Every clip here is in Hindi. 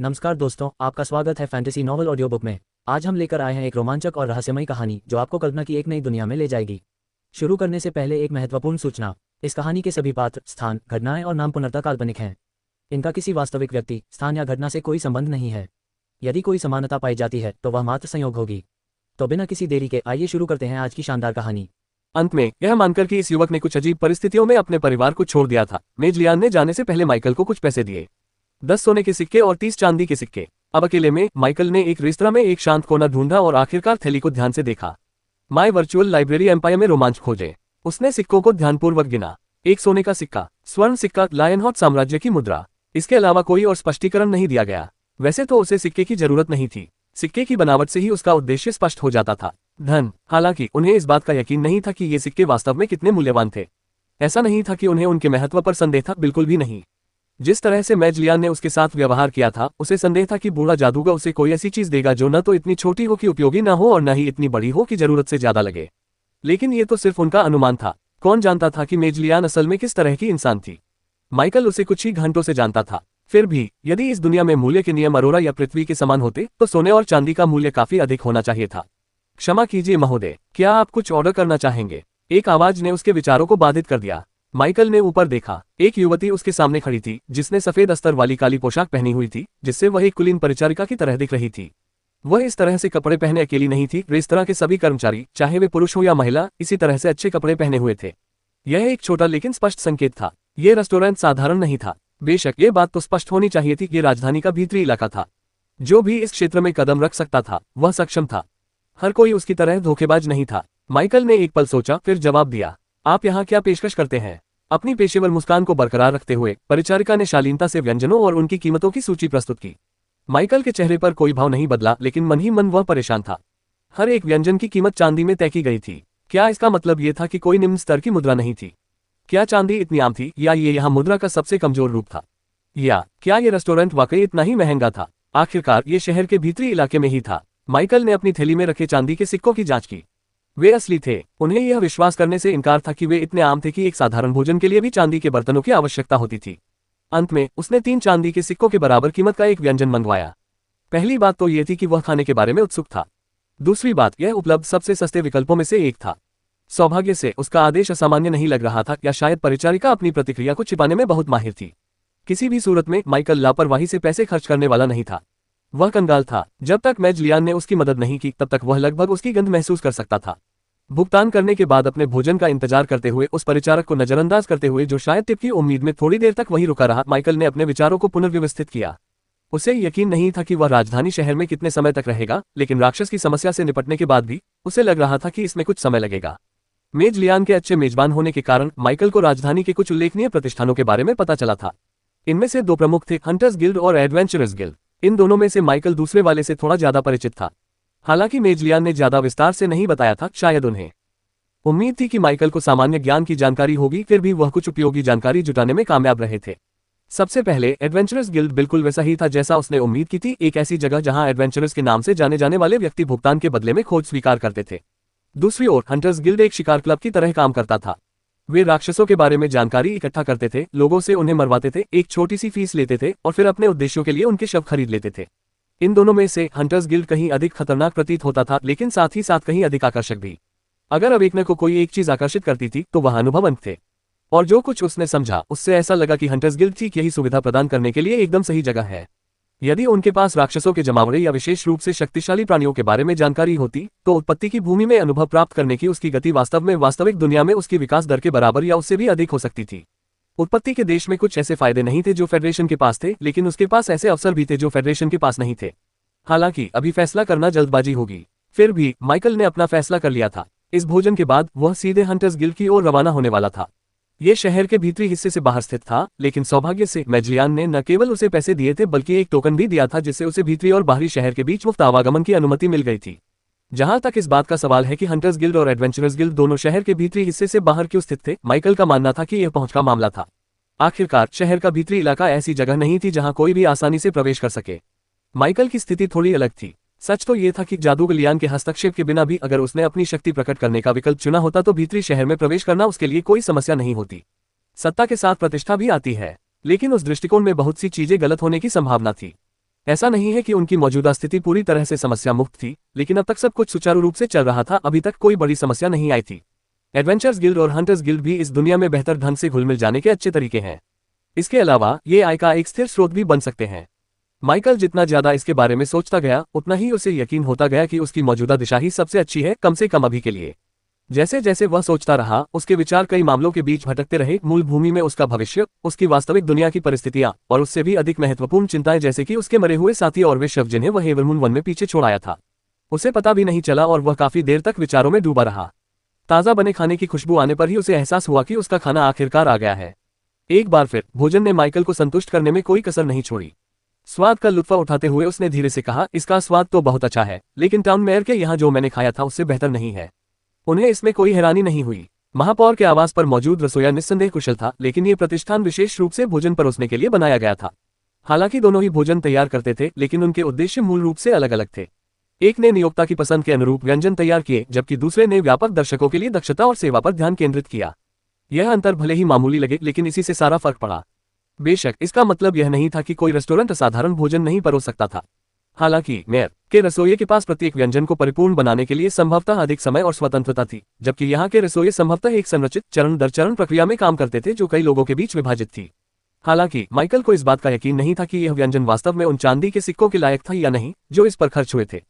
नमस्कार दोस्तों, आपका स्वागत है फैंटेसी नॉवल ऑडियो बुक में। आज हम लेकर आए हैं एक रोमांचक और रहस्यमयी कहानी जो आपको कल्पना की एक नई दुनिया में ले जाएगी। शुरू करने से पहले एक महत्वपूर्ण सूचना। इस कहानी के सभी पात्र, स्थान, घटनाएं और नाम पूर्णतः काल्पनिक हैं। इनका किसी वास्तविक व्यक्ति, स्थान या घटना से कोई संबंध नहीं है। यदि कोई समानता पाई जाती है तो वह मात्र संयोग होगी। तो बिना किसी देरी के आइए शुरू करते हैं आज की शानदार कहानी। अंत में यह मानकर कि इस युवक ने कुछ अजीब परिस्थितियों में अपने परिवार को छोड़ दिया था, मेज लियान ने जाने से पहले माइकल को कुछ पैसे दिए। 10 सोने के सिक्के और 30 चांदी के सिक्के। अब अकेले में माइकल ने एक रेस्तरां में एक शांत कोना ढूंढा और आखिरकार थैली को ध्यान से देखा। माय वर्चुअल लाइब्रेरी एम्पायर में रोमांच खोजे। उसने सिक्कों को ध्यानपूर्वक गिना। एक सोने का सिक्का, स्वर्ण सिक्का, लायनहॉट साम्राज्य की मुद्रा। इसके अलावा कोई और स्पष्टीकरण नहीं दिया गया। वैसे तो उसे सिक्के की जरूरत नहीं थी, सिक्के की बनावट से ही उसका उद्देश्य स्पष्ट हो जाता था, धन। हालांकि उन्हें इस बात का यकीन नहीं था कि ये सिक्के वास्तव में कितने मूल्यवान थे। ऐसा नहीं था कि उन्हें उनके महत्व पर संदेह था, बिल्कुल भी नहीं। जिस तरह से मेज लियान ने उसके साथ व्यवहार किया था, उसे संदेह था कि बूढ़ा जादूगर उसे कोई ऐसी चीज देगा जो न तो इतनी छोटी हो कि उपयोगी न हो और न ही इतनी बड़ी हो कि जरूरत से ज्यादा लगे। लेकिन ये तो सिर्फ उनका अनुमान था। कौन जानता था कि मेज लियान असल में किस तरह की इंसान थी। माइकल उसे कुछ ही घंटों से जानता था। फिर भी यदि इस दुनिया में मूल्य के नियम अरोरा या पृथ्वी के समान होते तो सोने और चांदी का मूल्य काफी अधिक होना चाहिए था। क्षमा कीजिए महोदय, क्या आप कुछ ऑर्डर करना चाहेंगे? एक आवाज ने उसके विचारों को बाधित कर दिया। माइकल ने ऊपर देखा। एक युवती उसके सामने खड़ी थी जिसने सफेद अस्तर वाली काली पोशाक पहनी हुई थी, जिससे वह एक कुलीन परिचारिका की तरह दिख रही थी। वह इस तरह से कपड़े पहने अकेली नहीं थी। रेस्तरां के सभी कर्मचारी, चाहे वे पुरुष हो या महिला, इसी तरह से अच्छे कपड़े पहने हुए थे। यह एक छोटा लेकिन स्पष्ट संकेत था। यह रेस्टोरेंट साधारण नहीं था। बेशक ये बात तो स्पष्ट होनी चाहिए थी, ये राजधानी का भीतरी इलाका था। जो भी इस क्षेत्र में कदम रख सकता था वह सक्षम था। हर कोई उसकी तरह धोखेबाज नहीं था। माइकल ने एक पल सोचा, फिर जवाब दिया, आप यहाँ क्या पेशकश करते हैं? अपनी पेशेवर मुस्कान को बरकरार रखते हुए परिचारिका ने शालीनता से व्यंजनों और उनकी कीमतों की सूची प्रस्तुत की। माइकल के चेहरे पर कोई भाव नहीं बदला, लेकिन मन ही मन वह परेशान था। हर एक व्यंजन की कीमत चांदी में तय की गई थी। क्या इसका मतलब ये था कि कोई निम्न स्तर की मुद्रा नहीं थी? क्या चांदी इतनी आम थी, या ये यहाँ मुद्रा का सबसे कमजोर रूप था? या क्या ये रेस्टोरेंट वाकई इतना ही महंगा था? आखिरकार ये शहर के भीतरी इलाके में ही था। माइकल ने अपनी थैली में रखे चांदी के सिक्कों की जांच की। वे असली थे। उन्हें यह विश्वास करने से इनकार था कि वे इतने आम थे कि एक साधारण भोजन के लिए भी चांदी के बर्तनों की आवश्यकता होती थी। अंत में उसने 3 चांदी के सिक्कों के बराबर कीमत का एक व्यंजन मंगवाया। पहली बात तो यह थी कि वह खाने के बारे में उत्सुक था। दूसरी बात, यह उपलब्ध सबसे सस्ते विकल्पों में से एक था। सौभाग्य से उसका आदेश असामान्य नहीं लग रहा था, या शायद परिचारिका अपनी प्रतिक्रिया को छिपाने में बहुत माहिर थी। किसी भी सूरत में माइकल लापरवाही से पैसे खर्च करने वाला नहीं था। वह कंगाल था। जब तक मेज लियान ने उसकी मदद नहीं की तब तक वह लगभग उसकी गंध महसूस कर सकता था। भुगतान करने के बाद अपने भोजन का इंतजार करते हुए, उस परिचारक को नजरअंदाज करते हुए जो शायद टिप की उम्मीद में थोड़ी देर तक वहीं रुका रहा, माइकल ने अपने विचारों को पुनर्व्यवस्थित किया। उसे यकीन नहीं था कि वह राजधानी शहर में कितने समय तक रहेगा, लेकिन राक्षस की समस्या से निपटने के बाद भी उसे लग रहा था कि इसमें कुछ समय लगेगा। मेज लियान के अच्छे मेजबान होने के कारण माइकल को राजधानी के कुछ उल्लेखनीय प्रतिष्ठानों के बारे में पता चला था। इनमें से 2 प्रमुख थे, हंटर्स गिल्ड और एडवेंचरर्स गिल्ड। इन दोनों में से माइकल दूसरे वाले से थोड़ा ज्यादा परिचित था। हालांकि मेज लियान ने ज्यादा विस्तार से नहीं बताया था। शायद उन्हें उम्मीद थी कि माइकल को सामान्य ज्ञान की जानकारी होगी, फिर भी वह कुछ उपयोगी जानकारी जुटाने में कामयाब रहे थे। सबसे पहले एडवेंचरर्स गिल्ड बिल्कुल वैसा ही था जैसा उसने उम्मीद की थी, एक ऐसी जगह जहां एडवेंचरर्स के नाम से जाने जाने वाले व्यक्ति भुगतान के बदले में खोज स्वीकार करते थे। दूसरी ओर हंटर्स गिल्ड एक शिकार क्लब की तरह काम करता था। वे राक्षसों के बारे में जानकारी इकट्ठा करते थे, लोगों से उन्हें मरवाते थे, एक छोटी सी फीस लेते थे और फिर अपने उद्देश्यों के लिए उनके शव खरीद लेते थे। इन दोनों में से हंटर्स गिल्ड कहीं अधिक खतरनाक प्रतीत होता था, लेकिन साथ ही साथ कहीं अधिक आकर्षक भी। अगर अवेकनर को कोई एक चीज आकर्षित करती थी तो वह अनुभव अंक थे। और जो कुछ उसने समझा उससे ऐसा लगा कि हंटर्स गिल्ड ठीक यही सुविधा प्रदान करने के लिए एकदम सही जगह है। यदि उनके पास राक्षसों के जमावड़े या विशेष रूप से शक्तिशाली प्राणियों के बारे में जानकारी होती, तो उत्पत्ति की भूमि में अनुभव प्राप्त करने की उसकी गति वास्तव में वास्तविक दुनिया में उसकी विकास दर के बराबर या उससे भी अधिक हो सकती थी। उत्पत्ति के देश में कुछ ऐसे फायदे नहीं थे जो फेडरेशन के पास थे, लेकिन उसके पास ऐसे अवसर भी थे जो फेडरेशन के पास नहीं थे। हालांकि अभी फैसला करना जल्दबाजी होगी। फिर भी माइकल ने अपना फैसला कर लिया था। इस भोजन के बाद वह सीधे हंटर्स गिल्ड की ओर रवाना होने वाला था। ये शहर के भीतरी हिस्से से बाहर स्थित था, लेकिन सौभाग्य से मेज लियान ने न केवल उसे पैसे दिए थे बल्कि एक टोकन भी दिया था जिससे उसे भीतरी और बाहरी शहर के बीच मुफ्त आवागमन की अनुमति मिल गई थी। जहां तक इस बात का सवाल है कि हंटर्स गिल्ड और एडवेंचरर्स गिल्ड दोनों शहर के भीतरी हिस्से से बाहर क्यों स्थित थे, माइकल का मानना था कि यह पहुंच का मामला था। आखिरकार शहर का भीतरी इलाका ऐसी जगह नहीं थी जहां कोई भी आसानी से प्रवेश कर सके। माइकल की स्थिति थोड़ी अलग थी। सच तो यह था कि जादूगर लियान के हस्तक्षेप के बिना भी अगर उसने अपनी शक्ति प्रकट करने का विकल्प चुना होता तो भीतरी शहर में प्रवेश करना उसके लिए कोई समस्या नहीं होती। सत्ता के साथ प्रतिष्ठा भी आती है, लेकिन उस दृष्टिकोण में बहुत सी चीजें गलत होने की संभावना थी। ऐसा नहीं है कि उनकी मौजूदा स्थिति पूरी तरह से समस्या मुक्त थी, लेकिन अब तक सब कुछ सुचारू रूप से चल रहा था, अभी तक कोई बड़ी समस्या नहीं आई थी। एडवेंचर्स गिल्ड और हंटर्स गिल्ड भी इस दुनिया में बेहतर ढंग से घुल-मिल जाने के अच्छे तरीके हैं। इसके अलावा ये आय का एक स्थिर स्रोत भी बन सकते हैं। माइकल जितना ज्यादा इसके बारे में सोचता गया, उतना ही उसे यकीन होता गया कि उसकी मौजूदा दिशा ही सबसे अच्छी है, कम से कम अभी के लिए। जैसे जैसे वह सोचता रहा, उसके विचार कई मामलों के बीच भटकते रहे। मूल भूमि में उसका भविष्य, उसकी वास्तविक दुनिया की परिस्थितियां और उससे भी अधिक महत्वपूर्ण चिंताएं, जैसे कि उसके मरे हुए साथी और वे शव जिन्हें वह हेवरमून वन में पीछे छोड़ आया था। उसे पता भी नहीं चला और वह काफी देर तक विचारों में डूबा रहा। ताज़ा बने खाने की खुशबू आने पर ही उसे एहसास हुआ कि उसका खाना आखिरकार आ गया है। एक बार फिर भोजन ने माइकल को संतुष्ट करने में कोई कसर नहीं छोड़ी। स्वाद का लुत्फा उठाते हुए उसने धीरे से कहा, इसका स्वाद तो बहुत अच्छा है, लेकिन टाउन मेयर के यहाँ जो मैंने खाया था उससे बेहतर नहीं है। उन्हें इसमें कोई हैरानी नहीं हुई। महापौर के आवास पर मौजूद रसोइया निस्संदेह कुशल था, लेकिन ये प्रतिष्ठान विशेष रूप से भोजन परोसने के लिए बनाया गया था। हालांकि दोनों ही भोजन तैयार करते थे, लेकिन उनके उद्देश्य मूल रूप से अलग अलग थे। एक ने नियोक्ता की पसंद के अनुरूप व्यंजन तैयार किए, जबकि दूसरे ने व्यापक दर्शकों के लिए दक्षता और सेवा पर ध्यान केंद्रित किया। यह अंतर भले ही मामूली लगे, लेकिन इसी से सारा फर्क पड़ा। बेशक इसका मतलब यह नहीं था कि कोई रेस्टोरेंट असाधारण भोजन नहीं परोस सकता था। हालांकि मेयर के रसोइये के पास प्रत्येक व्यंजन को परिपूर्ण बनाने के लिए संभवतः अधिक समय और स्वतंत्रता थी, जबकि यहाँ के रसोइये संभवतः एक संरचित चरण दर चरण प्रक्रिया में काम करते थे जो कई लोगों के बीच विभाजित थी। हालांकि माइकल को इस बात का यकीन नहीं था कि यह व्यंजन वास्तव में उन चांदी के सिक्कों के लायक था या नहीं जो इस पर खर्च हुए थे।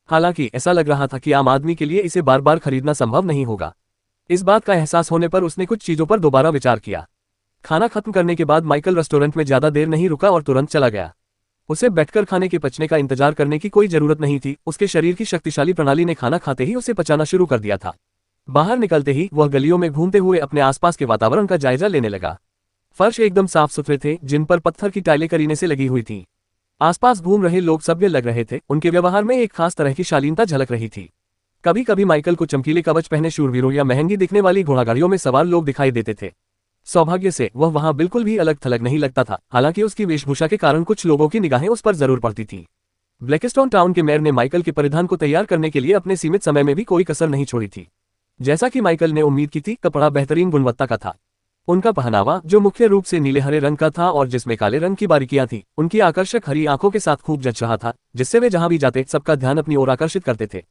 हालांकि ऐसा लग रहा था कि आम आदमी के लिए इसे बार बार खरीदना संभव नहीं होगा। इस बात का एहसास होने पर उसने कुछ चीजों पर दोबारा विचार किया। खाना खत्म करने के बाद माइकल रेस्टोरेंट में ज्यादा देर नहीं रुका और तुरंत चला गया। उसे बैठकर खाने के पचने का इंतजार करने की कोई जरूरत नहीं थी। उसके शरीर की शक्तिशाली प्रणाली ने खाना खाते ही उसे पचाना शुरू कर दिया था। बाहर निकलते ही वह गलियों में घूमते हुए अपने आसपास के वातावरण का जायजा लेने लगा। फर्श एकदम साफ सुथरे थे, जिन पर पत्थर की टाइलें करीने से लगी हुई थीं। आसपास घूम रहे लोग सभ्य लग रहे थे, उनके व्यवहार में एक खास तरह की शालीनता झलक रही थी। कभी कभी माइकल को चमकीले कवच पहने शूरवीरों या महंगी दिखने वाली घोड़ागाड़ियों में सवार लोग दिखाई देते थे। सौभाग्य से वह वहां बिल्कुल भी अलग थलग नहीं लगता था, हालांकि उसकी वेशभूषा के कारण कुछ लोगों की निगाहें उस पर जरूर पड़ती थीं। ब्लैकस्टोन टाउन के मेयर ने माइकल के परिधान को तैयार करने के लिए अपने सीमित समय में भी कोई कसर नहीं छोड़ी थी। जैसा कि माइकल ने उम्मीद की थी, कपड़ा बेहतरीन गुणवत्ता का था। उनका पहनावा, जो मुख्य रूप से नीले हरे रंग का था और जिसमें काले रंग की बारीकियां थीं, उनकी आकर्षक हरी आंखों के साथ खूब जच रहा था, जिससे वे जहां भी जाते सबका ध्यान अपनी ओर आकर्षित करते थे।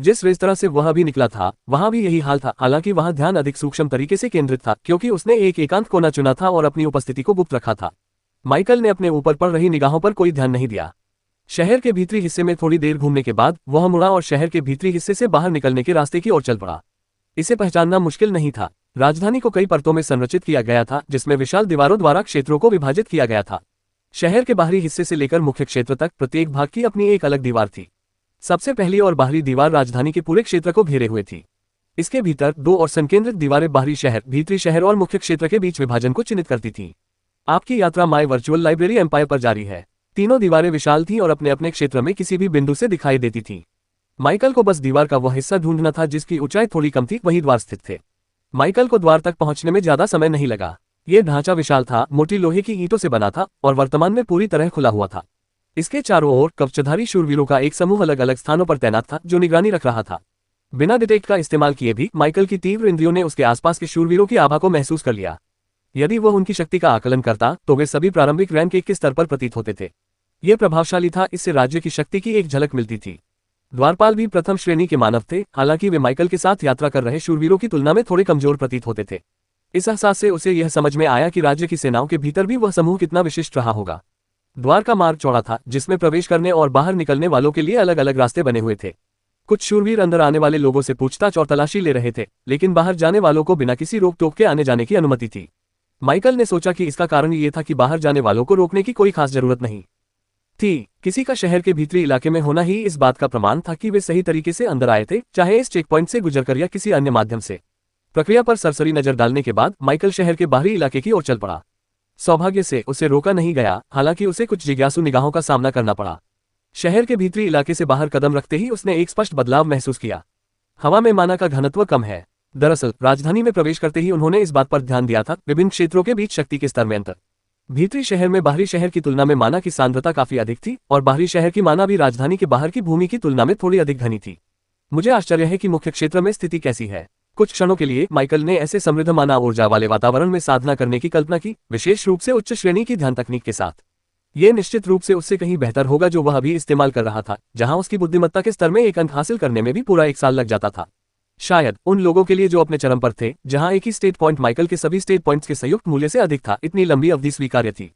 जिस रेस्तरां से वह अभी निकला था, वहां भी यही हाल था, हालांकि वहां ध्यान अधिक सूक्ष्म तरीके से केंद्रित था, क्योंकि उसने एक एकांत कोना चुना था और अपनी उपस्थिति को गुप्त रखा था। माइकल ने अपने ऊपर पड़ रही निगाहों पर कोई ध्यान नहीं दिया। शहर के भीतरी हिस्से में थोड़ी देर घूमने के बाद वह मुड़ा और शहर के भीतरी हिस्से से बाहर निकलने के रास्ते की ओर चल पड़ा। इसे पहचानना मुश्किल नहीं था। राजधानी को कई परतों में संरचित किया गया था, जिसमें विशाल दीवारों द्वारा क्षेत्रों को विभाजित किया गया था। शहर के बाहरी हिस्से से लेकर मुख्य क्षेत्र तक प्रत्येक भाग की अपनी एक अलग दीवार थी। सबसे पहली और बाहरी दीवार राजधानी के पूरे क्षेत्र को घेरे हुए थी। इसके भीतर दो और संकेंद्रित दीवारें बाहरी शहर, भीतरी शहर और मुख्य क्षेत्र के बीच विभाजन को चिन्हित करती थीं। आपकी यात्रा माय वर्चुअल लाइब्रेरी एम्पायर पर जारी है। तीनों दीवारें विशाल थीं और अपने अपने क्षेत्र में किसी भी बिंदु से दिखाई देती थीं। माइकल को बस दीवार का वह हिस्सा ढूंढना था जिसकी ऊंचाई थोड़ी कम थी, वही द्वार स्थित थे। माइकल को द्वार तक पहुंचने में ज्यादा समय नहीं लगा। यह ढांचा विशाल था, मोटी लोहे की ईंटों से बना था और वर्तमान में पूरी तरह खुला हुआ था। इसके चारों ओर कवचधारी शूरवीरों का एक समूह अलग अलग स्थानों पर तैनात था, जो निगरानी रख रहा था। बिना डिटेक्ट का इस्तेमाल किए भी माइकल की तीव्र इंद्रियों ने उसके आसपास के शूरवीरों की आभा को महसूस कर लिया। यदि वह उनकी शक्ति का आकलन करता तो वे सभी प्रारंभिक रैंक 1 के स्तर पर प्रतीत होते थे। यह प्रभावशाली था, इससे राज्य की शक्ति की एक झलक मिलती थी। द्वारपाल भी प्रथम श्रेणी के मानव थे, हालांकि वे माइकल के साथ यात्रा कर रहे शूरवीरों की तुलना में थोड़े कमजोर प्रतीत होते थे। इस एहसास से उसे यह समझ में आया कि राज्य की सेनाओं के भीतर भी वह समूह कितना विशिष्ट रहा होगा। द्वार का मार्ग चौड़ा था, जिसमें प्रवेश करने और बाहर निकलने वालों के लिए अलग अलग रास्ते बने हुए थे। कुछ शूरवीर अंदर आने वाले लोगों से पूछताछ और तलाशी ले रहे थे, लेकिन बाहर जाने वालों को बिना किसी रोक टोक के आने जाने की अनुमति थी। माइकल ने सोचा कि इसका कारण ये था कि बाहर जाने वालों को रोकने की कोई खास जरूरत नहीं थी। किसी का शहर के भीतरी इलाके में होना ही इस बात का प्रमाण था कि वे सही तरीके से अंदर आए थे, चाहे इस चेक पॉइंट से गुजरकर या किसी अन्य माध्यम से। प्रक्रिया पर सरसरी नजर डालने के बाद माइकल शहर के बाहरी इलाके की ओर चल पड़ा। सौभाग्य से उसे रोका नहीं गया, हालांकि उसे कुछ जिज्ञासु निगाहों का सामना करना पड़ा। शहर के भीतरी इलाके से बाहर कदम रखते ही उसने एक स्पष्ट बदलाव महसूस किया। हवा में माना का घनत्व कम है। दरअसल राजधानी में प्रवेश करते ही उन्होंने इस बात पर ध्यान दिया था, विभिन्न क्षेत्रों के बीच शक्ति के स्तर में अंतर। भीतरी शहर में बाहरी शहर की तुलना में माना की सांद्रता काफी अधिक थी और बाहरी शहर की माना भी राजधानी के बाहर की भूमि की तुलना में थोड़ी अधिक घनी थी। मुझे आश्चर्य है कि मुख्य क्षेत्र में स्थिति कैसी है। कुछ क्षणों के लिए माइकल ने ऐसे समृद्ध माना ऊर्जा वाले वातावरण में साधना करने की कल्पना की, विशेष रूप से उच्च श्रेणी की ध्यान तकनीक के साथ। ये निश्चित रूप से उससे कहीं बेहतर होगा जो वह अभी इस्तेमाल कर रहा था, जहां उसकी बुद्धिमत्ता के स्तर में एक अंक हासिल करने में भी पूरा 1 साल लग जाता था। शायद उन लोगों के लिए जो अपने चरम पर थे, जहां एक ही स्टेट पॉइंट माइकल के सभी स्टेट पॉइंट्स के संयुक्त मूल्य से अधिक था, इतनी लंबी अवधि स्वीकार्य थी।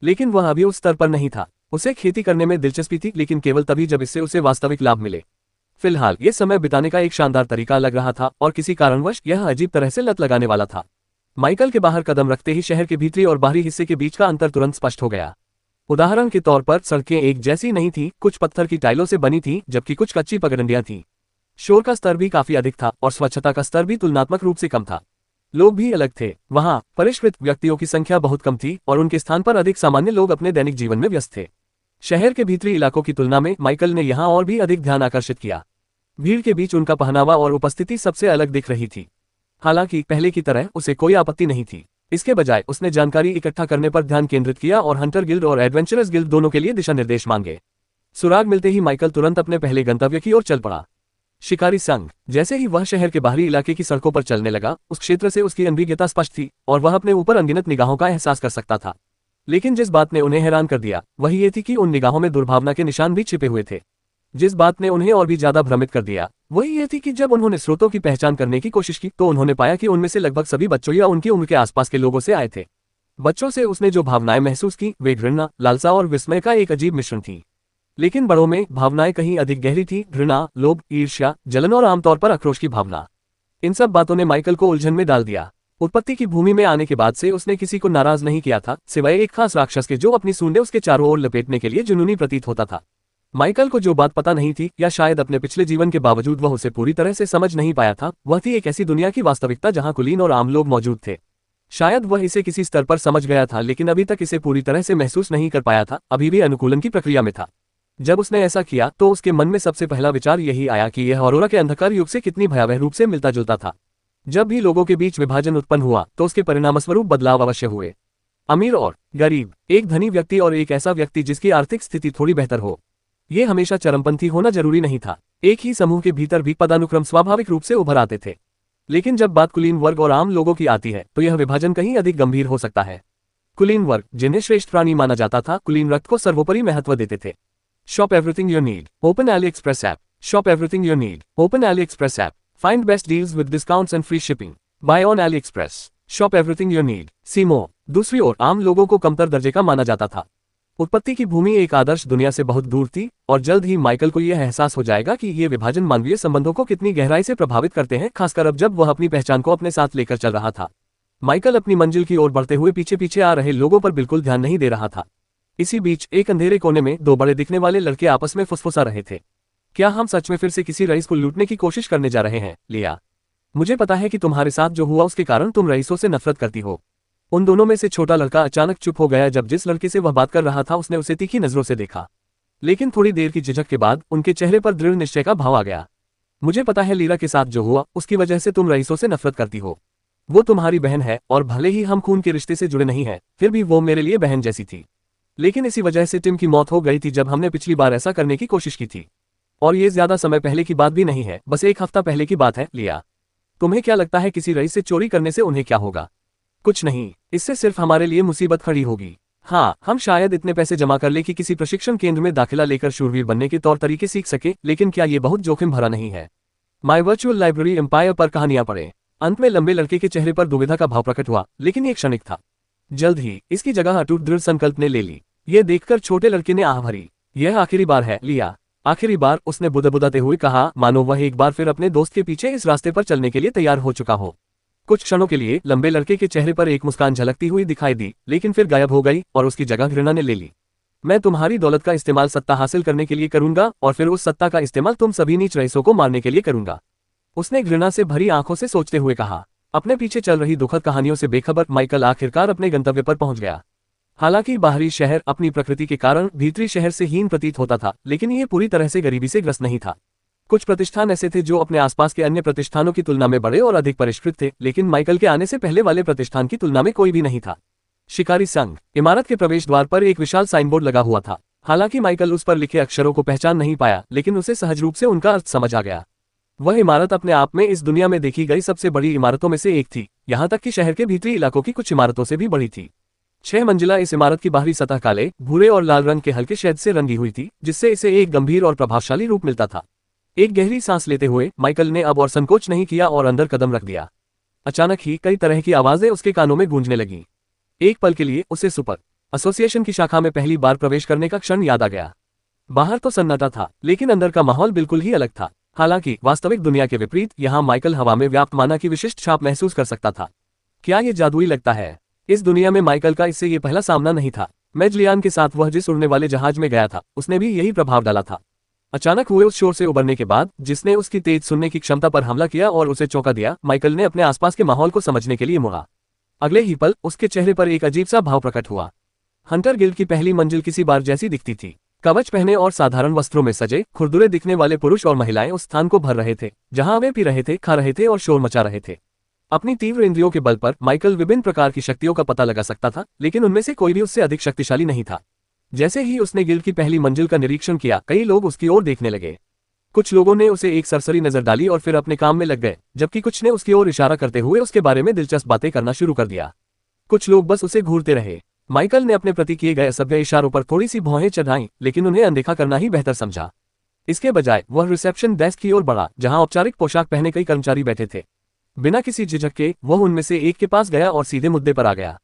लेकिन वह अभी उस स्तर पर नहीं था। उसे खेती करने में दिलचस्पी थी, लेकिन केवल तभी जब इससे उसे वास्तविक लाभ मिले। फिलहाल ये समय बिताने का एक शानदार तरीका लग रहा था और किसी कारणवश यह अजीब तरह से लत लगाने वाला था। माइकल के बाहर कदम रखते ही शहर के भीतरी और बाहरी हिस्से के बीच का अंतर तुरंत स्पष्ट हो गया। उदाहरण के तौर पर सड़कें एक जैसी नहीं थी, कुछ पत्थर की टाइलों से बनी थी जबकि कुछ कच्ची पगडंडियां थीं। शोर का स्तर भी काफी अधिक था और स्वच्छता का स्तर भी तुलनात्मक रूप से कम था। लोग भी अलग थे। वहां परिष्कृत व्यक्तियों की संख्या बहुत कम थी और उनके स्थान पर अधिक सामान्य लोग अपने दैनिक जीवन में व्यस्त थे। शहर के भीतरी इलाकों की तुलना में माइकल ने यहां और भी अधिक ध्यान आकर्षित किया। भीड़ के बीच उनका पहनावा और उपस्थिति सबसे अलग दिख रही थी। हालांकि पहले की तरह उसे कोई आपत्ति नहीं थी। इसके बजाय उसने जानकारी इकट्ठा करने पर ध्यान केंद्रित किया और हंटर गिल्ड और एडवेंचरस गिल्ड दोनों के लिए दिशा निर्देश मांगे। सुराग मिलते ही माइकल तुरंत अपने पहले गंतव्य की ओर चल पड़ा, शिकारी संघ। जैसे ही वह शहर के बाहरी इलाके की सड़कों पर चलने लगा, उस क्षेत्र से उसकी अनभिज्ञता स्पष्ट थी और वह अपने ऊपर अनगिनत निगाहों का एहसास कर सकता था। लेकिन जिस बात ने उन्हें हैरान कर दिया वही ये थी कि उन निगाहों में दुर्भावना के निशान भी छिपे हुए थे। जिस बात ने उन्हें और भी ज्यादा भ्रमित कर दिया वही ये थी कि जब उन्होंने स्रोतों की पहचान करने की कोशिश की तो उन्होंने पाया कि उनमें से लगभग सभी बच्चों या उनकी उम्र के आसपास के लोगों से आए थे। बच्चों से उसने जो भावनाएं महसूस की वे घृणा, लालसा और विस्मय का एक अजीब मिश्रण थी। लेकिन बड़ों में भावनाएं कहीं अधिक गहरी थी, घृणा, लोभ, ईर्ष्या, जलन और आमतौर पर आक्रोश की भावना। इन सब बातों ने माइकल को उलझन में डाल दिया। उत्पत्ति की भूमि में आने के बाद से उसने किसी को नाराज नहीं किया था, सिवाय एक खास राक्षस के जो अपनी सूंडें उसके चारों ओर लपेटने के लिए जुनूनी प्रतीत होता था। माइकल को जो बात पता नहीं थी, या शायद अपने पिछले जीवन के बावजूद वह उसे पूरी तरह से समझ नहीं पाया था, वह थी एक ऐसी दुनिया की वास्तविकता जहां कुलीन और आम लोग मौजूद थे। शायद वह इसे किसी स्तर पर समझ गया था, लेकिन अभी तक इसे पूरी तरह से महसूस नहीं कर पाया था, अभी भी अनुकूलन की प्रक्रिया में था। जब उसने ऐसा किया तो उसके मन में सबसे पहला विचार यही आया कि यह ऑरोरा के अंधकार युग से कितनी भयावह रूप से मिलता जुलता था। जब भी लोगों के बीच विभाजन उत्पन्न हुआ तो उसके परिणामस्वरूप बदलाव अवश्य हुए। अमीर और गरीब, एक धनी व्यक्ति और एक ऐसा व्यक्ति जिसकी आर्थिक स्थिति थोड़ी बेहतर हो। ये हमेशा चरमपंथी होना जरूरी नहीं था। एक ही समूह के भीतर भी पदानुक्रम स्वाभाविक रूप से उभर आते थे। लेकिन जब बात कुलीन वर्ग और आम लोगों की आती है तो यह विभाजन कहीं अधिक गंभीर हो सकता है। कुलीन वर्ग, जिन्हें श्रेष्ठ प्राणी माना जाता था, कुलीन रक्त को सर्वोपरि महत्व देते थे। Shop everything you need. Open AliExpress app. Shop everything you need. Open AliExpress app. Find best deals with discounts and free shipping. Buy on AliExpress. Shop everything you need. See more. दूसरी ओर आम लोगों को कमतर दर्जे का माना जाता था। उत्पत्ति की भूमि एक आदर्श दुनिया से बहुत दूर थी और जल्द ही माइकल को यह एहसास हो जाएगा कि ये विभाजन मानवीय संबंधों को कितनी गहराई से प्रभावित करते हैं, खासकर अब जब वह अपनी पहचान को अपने साथ लेकर चल रहा था। माइकल अपनी मंजिल की ओर बढ़ते हुए पीछे पीछे आ रहे लोगों पर बिल्कुल ध्यान नहीं दे रहा था। इसी बीच एक अंधेरे कोने में दो बड़े दिखने वाले लड़के आपस में फुसफुसा रहे थे। क्या हम सच में फिर से किसी रईस को लूटने की कोशिश करने जा रहे हैं, लिया? मुझे पता है कि तुम्हारे साथ जो हुआ उसके कारण तुम रईसों से नफरत करती हो। उन दोनों में से छोटा लड़का अचानक चुप हो गया जब जिस लड़के से वह बात कर रहा था उसने उसे तीखी नजरों से देखा। लेकिन थोड़ी देर की झिझक के बाद उनके चेहरे पर दृढ़ निश्चय का भाव आ गया। मुझे पता है लीरा के साथ जो हुआ उसकी वजह से तुम रईसों से नफरत करती हो। वो तुम्हारी बहन है और भले ही हम खून के रिश्ते से जुड़े नहीं हैं, फिर भी वो मेरे लिए बहन जैसी थी। लेकिन इसी वजह से टिम की मौत हो गई थी जब हमने पिछली बार ऐसा करने की कोशिश की थी। और ये ज्यादा समय पहले की बात भी नहीं है, बस 1 हफ्ता पहले की बात है, लिया। तुम्हें क्या लगता है किसी रईस से चोरी करने से उन्हें क्या होगा? कुछ नहीं, इससे सिर्फ हमारे लिए मुसीबत खड़ी होगी। हाँ, हम शायद इतने पैसे जमा कर ले कि किसी प्रशिक्षण केंद्र में दाखिला लेकर शूरवीर बनने के तौर तरीके सीख सके, लेकिन क्या ये बहुत जोखिम भरा नहीं है? माई वर्चुअल लाइब्रेरी एम्पायर पर कहानियां पढ़ें। अंत में लंबे लड़के के चेहरे पर दुविधा का भाव प्रकट हुआ, लेकिन ये क्षणिक था। जल्द ही इसकी जगह अटूट दृढ़ संकल्प ने ले ली। ये देखकर छोटे लड़के ने आह भरी। यह आखिरी बार है, लिया। आखिरी बार, उसने बुदबुदाते हुए कहा, मानो वह एक बार फिर अपने दोस्त के पीछे इस रास्ते पर चलने के लिए तैयार हो चुका हो। कुछ क्षणों के लिए लंबे लड़के के चेहरे पर एक मुस्कान झलकती हुई दिखाई दी, लेकिन फिर गायब हो गई और उसकी जगह घृणा ने ले ली। मैं तुम्हारी दौलत का इस्तेमाल सत्ता हासिल करने के लिए करूंगा और फिर उस सत्ता का इस्तेमाल तुम सभी नीच रईसों को मारने के लिए करूंगा, उसने घृणा से भरी आंखों से सोचते हुए कहा। अपने पीछे चल रही दुखद कहानियों से बेखबर माइकल आखिरकार अपने गंतव्य पर पहुंच गया। हालांकि बाहरी शहर अपनी प्रकृति के कारण भीतरी शहर से हीन प्रतीत होता था, लेकिन यह पूरी तरह से गरीबी से ग्रस्त नहीं था। कुछ प्रतिष्ठान ऐसे थे जो अपने आसपास के अन्य प्रतिष्ठानों की तुलना में बड़े और अधिक परिष्कृत थे, लेकिन माइकल के आने से पहले वाले प्रतिष्ठान की तुलना में कोई भी नहीं था। शिकारी संघ। इमारत के प्रवेश द्वार पर एक विशाल साइनबोर्ड लगा हुआ था। हालांकि माइकल उस पर लिखे अक्षरों को पहचान नहीं पाया, लेकिन उसे सहज रूप से उनका अर्थ समझ आ गया। वह इमारत अपने आप में इस दुनिया में देखी गई सबसे बड़ी इमारतों में से एक थी, यहाँ तक कि शहर के भीतरी इलाकों की कुछ इमारतों से भी बड़ी थी। 6 मंजिला इस इमारत की बाहरी सतह काले, भूरे और लाल रंग के हल्के शेड से रंगी हुई थी, जिससे इसे एक गंभीर और प्रभावशाली रूप मिलता था। एक गहरी सांस लेते हुए माइकल ने अब और संकोच नहीं किया और अंदर कदम रख दिया। अचानक ही कई तरह की आवाजें उसके कानों में गूंजने लगीं। एक पल के लिए उसे सुपर एसोसिएशन की शाखा में पहली बार प्रवेश करने का क्षण याद आ गया। बाहर तो सन्नाटा था, लेकिन अंदर का माहौल बिल्कुल ही अलग था। हालांकि वास्तविक दुनिया के विपरीत यहाँ माइकल हवा में व्याप्त माना की विशिष्ट छाप महसूस कर सकता था। क्या ये जादुई लगता है? इस दुनिया में माइकल का इससे ये पहला सामना नहीं था। मेजलियान के साथ वह जिस उड़ने वाले जहाज में गया था, उसने भी यही प्रभाव डाला था। अचानक हुए उस शोर से उबरने के बाद, जिसने उसकी तेज सुनने की क्षमता पर हमला किया और उसे चौंका दिया, माइकल ने अपने आसपास के माहौल को समझने के लिए मुड़ा। अगले ही पल उसके चेहरे पर एक अजीब सा भाव प्रकट हुआ। हंटर गिल्ड की पहली मंजिल किसी बार जैसी दिखती थी। कवच पहने और साधारण वस्त्रों में सजे, खुरदुरे दिखने वाले पुरुष और महिलाएं उस स्थान को भर रहे थे, जहां वे पी रहे थे, खा रहे थे और शोर मचा रहे थे। अपनी तीव्र इंद्रियों के बल पर माइकल विभिन्न प्रकार की शक्तियों का पता लगा सकता था, लेकिन उनमें से कोई भी उससे अधिक शक्तिशाली नहीं था। जैसे ही उसने गिल्ड की पहली मंजिल का निरीक्षण किया, कई लोग उसकी ओर देखने लगे। कुछ लोगों ने उसे एक सरसरी नजर डाली और फिर अपने काम में लग गए, जबकि कुछ ने उसकी ओर इशारा करते हुए उसके बारे में दिलचस्प बातें करना शुरू कर दिया। कुछ लोग बस उसे घूरते रहे। माइकल ने अपने प्रति किए गए असभ्य इशारों पर थोड़ी सी भौहें चढ़ाईं, लेकिन उन्हें अनदेखा करना ही बेहतर समझा। इसके बजाय वह रिसेप्शन डेस्क की ओर बढ़ा, जहां औपचारिक पोशाक पहने कई कर्मचारी बैठे थे। बिना किसी झिझक के वह उनमें से एक के पास गया और सीधे मुद्दे पर आ गया।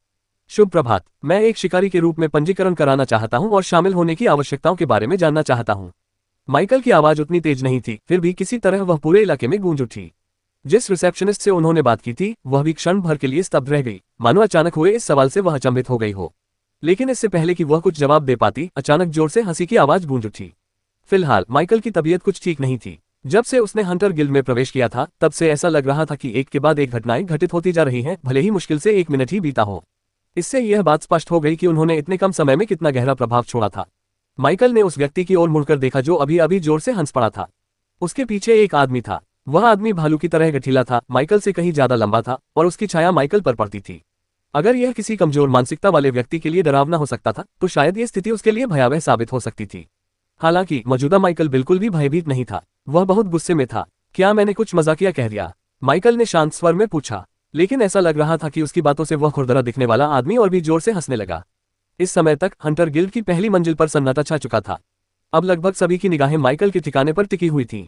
शुभ प्रभात, मैं एक शिकारी के रूप में पंजीकरण कराना चाहता हूं और शामिल होने की आवश्यकताओं के बारे में जानना चाहता हूं। माइकल की आवाज उतनी तेज नहीं थी, फिर भी किसी तरह वह पूरे इलाके में गूंज उठी। जिस रिसेप्शनिस्ट से उन्होंने बात की थी, वह भी क्षण भर के लिए स्तब्ध रह गई, मानो अचानक हुए इस सवाल से वह अचंभित हो गई हो। लेकिन इससे पहले कि वह कुछ जवाब दे पाती, अचानक जोर से हंसी की आवाज गूंज उठी। फिलहाल माइकल की तबीयत कुछ ठीक नहीं थी। जब से उसने हंटर गिल्ड में प्रवेश किया था, तब से ऐसा लग रहा था कि एक के बाद एक घटनाएं घटित होती जा रही हैं, भले ही मुश्किल से 1 मिनट ही बीता हो। इससे यह बात स्पष्ट हो गई कि उन्होंने इतने कम समय में कितना गहरा प्रभाव छोड़ा था। माइकल ने उस व्यक्ति की ओर मुड़कर देखा जो अभी अभी जोर से हंस पड़ा था। उसके पीछे एक आदमी था। वह आदमी भालू की तरह गठीला था, माइकल से कहीं ज्यादा लंबा था और उसकी छाया माइकल पर पड़ती थी। अगर यह किसी कमजोर मानसिकता वाले व्यक्ति के लिए डरावना हो सकता था, तो शायद यह स्थिति उसके लिए भयावह साबित हो सकती थी। हालांकि मौजूदा माइकल बिल्कुल भी भयभीत नहीं था। वह बहुत गुस्से में था। क्या मैंने कुछ मजाकिया कह दिया? माइकल ने शांत स्वर में पूछा। लेकिन ऐसा लग रहा था कि उसकी बातों से वह खुरदरा दिखने वाला आदमी और भी जोर से हंसने लगा। इस समय तक हंटर गिल्ड की पहली मंजिल पर सन्नाटा छा चुका था। अब लगभग सभी की निगाहें माइकल के ठिकाने पर टिकी हुई थीं।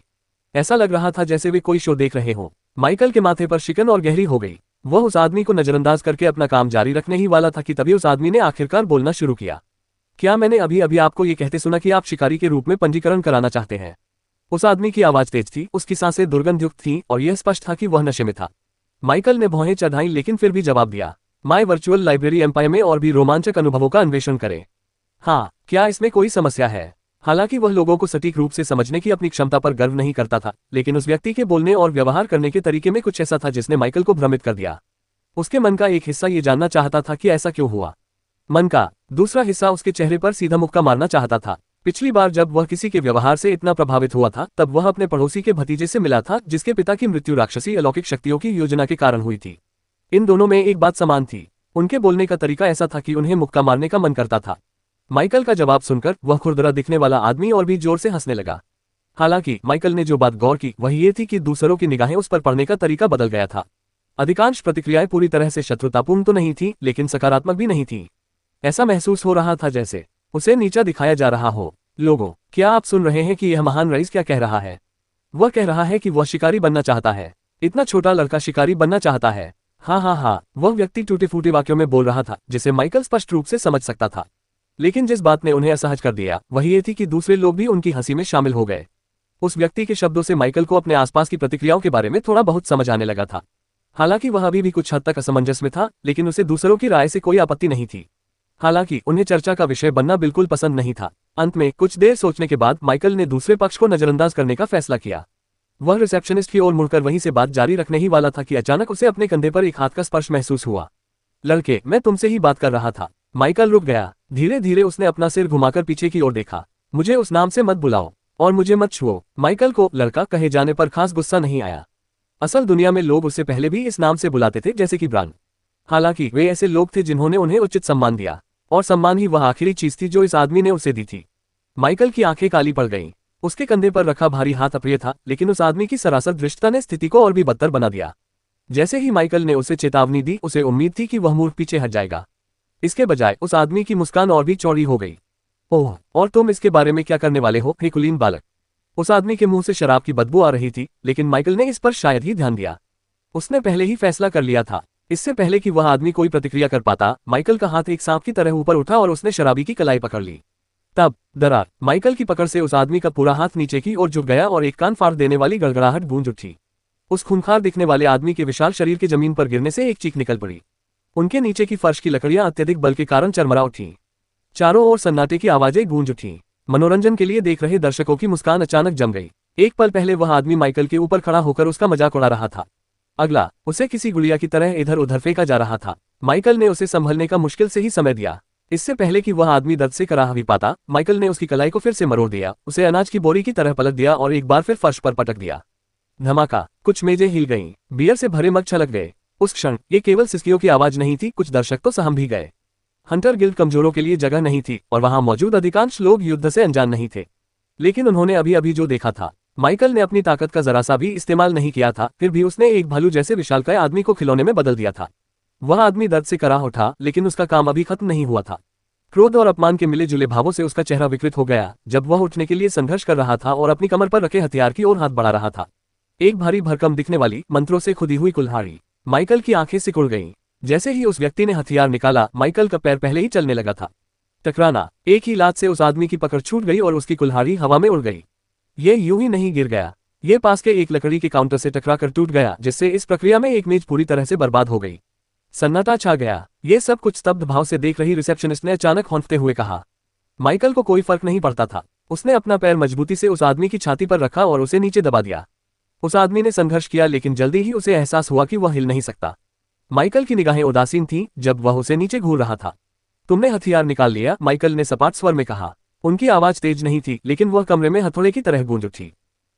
ऐसा लग रहा था जैसे वे कोई शो देख रहे हों। माइकल के माथे पर शिकन और गहरी हो गई। वह उस आदमी को नजरअंदाज करके अपना काम जारी रखने ही वाला था कि तभी उस आदमी ने आखिरकार बोलना शुरू किया। क्या मैंने अभी अभी आपको ये कहते सुना कि आप शिकारी के रूप में पंजीकरण कराना चाहते हैं? उस आदमी की आवाज तेज थी, उसकी सांसें दुर्गंधयुक्त थीं और यह स्पष्ट था कि वह नशे में था। माइकल ने भौहें चढ़ाईं, लेकिन फिर भी जवाब दिया, माय वर्चुअल लाइब्रेरी एम्पायर में और भी रोमांचक अनुभवों का अन्वेषण करें। हाँ, क्या इसमें कोई समस्या है? हालांकि वह लोगों को सटीक रूप से समझने की अपनी क्षमता पर गर्व नहीं करता था, लेकिन उस व्यक्ति के बोलने और व्यवहार करने के तरीके में कुछ ऐसा था जिसने माइकल को भ्रमित कर दिया। उसके मन का एक हिस्सा ये जानना चाहता था कि ऐसा क्यों हुआ। मन का दूसरा हिस्सा उसके चेहरे पर सीधा मुक्का मारना चाहता था। पिछली बार जब वह किसी के व्यवहार से इतना प्रभावित हुआ था, तब वह अपने पड़ोसी के भतीजे से मिला था, जिसके पिता की मृत्यु राक्षसी अलौकिक शक्तियों की योजना के कारण हुई थी। इन दोनों में एक बात समान थी, उनके बोलने का तरीका ऐसा था कि उन्हें मुक्का मारने का मन करता था। माइकल का जवाब सुनकर वह खुरदरा दिखने वाला आदमी और भी जोर से हंसने लगा। हालांकि माइकल ने जो बात गौर की वह ये थी कि दूसरों की निगाहें उस पर पड़ने का तरीका बदल गया था। अधिकांश प्रतिक्रियाएं पूरी तरह से शत्रुतापूर्ण तो नहीं थी, लेकिन सकारात्मक भी नहीं थी। ऐसा महसूस हो रहा था जैसे उसे नीचा दिखाया जा रहा हो। लोगों, क्या आप सुन रहे हैं कि यह महान रईस क्या कह रहा है? वह कह रहा है कि वह शिकारी बनना चाहता है। इतना छोटा लड़का शिकारी बनना चाहता है। हाँ, वह व्यक्ति टूटे फूटे वाक्यों में बोल रहा था, जिसे माइकल स्पष्ट रूप से समझ सकता था। लेकिन जिस बात ने उन्हें असहज कर दिया वह ये थी कि दूसरे लोग भी उनकी हंसी में शामिल हो गए। उस व्यक्ति के शब्दों से माइकल को अपने आसपास की प्रतिक्रियाओं के बारे में थोड़ा बहुत समझ आने लगा था। हालांकि वह अभी भी कुछ हद तक असमंजस में था, लेकिन उसे दूसरों की राय से कोई आपत्ति नहीं थी। हालांकि उन्हें चर्चा का विषय बनना बिल्कुल पसंद नहीं था। अंत में कुछ देर सोचने के बाद माइकल ने दूसरे पक्ष को नजरअंदाज करने का फैसला किया। वह रिसेप्शनिस्ट की ओर मुड़कर वहीं से बात जारी रखने ही वाला था कि अचानक उसे अपने कंधे पर एक हाथ का स्पर्श महसूस हुआ। लड़के, मैं तुमसे ही बात कर रहा था। माइकल रुक गया। धीरे धीरे उसने अपना सिर घुमाकर पीछे की ओर देखा। मुझे उस नाम से मत बुलाओ और मुझे मत छुओ। माइकल को लड़का कहे जाने पर खास गुस्सा नहीं आया। असल दुनिया में लोग उससे पहले भी इस नाम से बुलाते थे, जैसे कि ब्रांड। हालांकि वे ऐसे लोग थे जिन्होंने उन्हें उचित सम्मान दिया, और सम्मान ही वह आखिरी चीज थी जो इस आदमी ने उसे दी थी। माइकल की आंखें काली पड़ गईं। उसके कंधे पर रखा भारी हाथ अप्रिय था, लेकिन उस आदमी की सरासर दृष्टता ने स्थिति को और भी बदतर बना दिया। जैसे ही माइकल ने उसे चेतावनी दी, उसे उम्मीद थी कि वह मूर्ख पीछे हट जाएगा। इसके बजाय उस आदमी की मुस्कान और भी चौड़ी हो गई। ओह, और तुम इसके बारे में क्या करने वाले हो, हे कुलीन बालक? उस आदमी के मुंह से शराब की बदबू आ रही थी, लेकिन माइकल ने इस पर शायद ही ध्यान दिया। उसने पहले ही फैसला कर लिया था। इससे पहले कि वह आदमी कोई प्रतिक्रिया कर पाता, माइकल का हाथ एक सांप की तरह ऊपर उठा और उसने शराबी की कलाई पकड़ ली। तब दरार माइकल की पकड़ से उस आदमी का पूरा हाथ नीचे की ओर झुक गया और एक कान फाड़ देने वाली गड़गड़ाहट गूंज उठी। उस खूंखार दिखने वाले आदमी के विशाल शरीर के जमीन पर गिरने से एक चीख निकल पड़ी। उनके नीचे की फर्श की लकड़ियां अत्यधिक बल के कारण चरमरा उठी। चारों ओर सन्नाटे की आवाजें गूंज उठी। मनोरंजन के लिए देख रहे दर्शकों की मुस्कान अचानक जम गई। एक पल पहले वह आदमी माइकल के ऊपर खड़ा होकर उसका मजाक उड़ा रहा था। अगला उसे किसी गुड़िया की तरह इधर उधर फेंका जा रहा था। माइकल ने उसे संभलने का मुश्किल से ही समय दिया। इससे पहले कि वह आदमी दर्द से कराह भी पाता, माइकल ने उसकी कलाई को फिर से मरोड़ दिया, उसे अनाज की बोरी की तरह पलट दिया और एक बार फिर फर्श पर पटक दिया। धमाका, कुछ मेजें हिल गईं, बियर से भरे मग छलक गए। उस क्षण ये केवल सिसकियों की आवाज नहीं थी, कुछ दर्शक तो सहम भी गए। हंटर गिल्ड कमजोरों के लिए जगह नहीं थी और वहां मौजूद अधिकांश लोग युद्ध से अनजान नहीं थे। लेकिन उन्होंने अभी अभी जो देखा था, माइकल ने अपनी ताकत का जरा सा भी इस्तेमाल नहीं किया था, फिर भी उसने एक भालू जैसे विशालकाय आदमी को खिलौने में बदल दिया था। वह आदमी दर्द से कराह उठा, लेकिन उसका काम अभी खत्म नहीं हुआ था। क्रोध और अपमान के मिले जुले भावों से उसका चेहरा विकृत हो गया जब वह उठने के लिए संघर्ष कर रहा था और अपनी कमर पर रखे हथियार की ओर हाथ बढ़ा रहा था। एक भारी भरकम दिखने वाली, मंत्रों से खुदी हुई कुल्हाड़ी। माइकल की आंखें सिकुड़ गईं। जैसे ही उस व्यक्ति ने हथियार निकाला, माइकल का पैर पहले ही चलने लगा था। टकराना, एक ही लात से उस आदमी की पकड़ छूट गई और उसकी कुल्हाड़ी हवा में उड़ गई। ये यूं ही नहीं गिर गया, ये पास के एक लकड़ी के काउंटर से टकराकर टूट गया, जिससे इस प्रक्रिया में एक मेज पूरी तरह से बर्बाद हो गई। सन्नाटा छा गया। ये सब कुछ स्तब्ध भाव से देख रही रिसेप्शनिस्ट ने अचानक हौंफते हुए कहा। माइकल को कोई फर्क नहीं पड़ता था। उसने अपना पैर मजबूती से उस आदमी की छाती पर रखा और उसे नीचे दबा दिया। उस आदमी ने संघर्ष किया, लेकिन जल्दी ही उसे एहसास हुआ कि वह हिल नहीं सकता। माइकल की निगाहें उदासीन थीं जब वह उसे नीचे घूर रहा था। तुमने हथियार निकाल लिया, माइकल ने सपाट स्वर में कहा। उनकी आवाज तेज नहीं थी, लेकिन वह कमरे में हथौड़े की तरह गूंज उठी।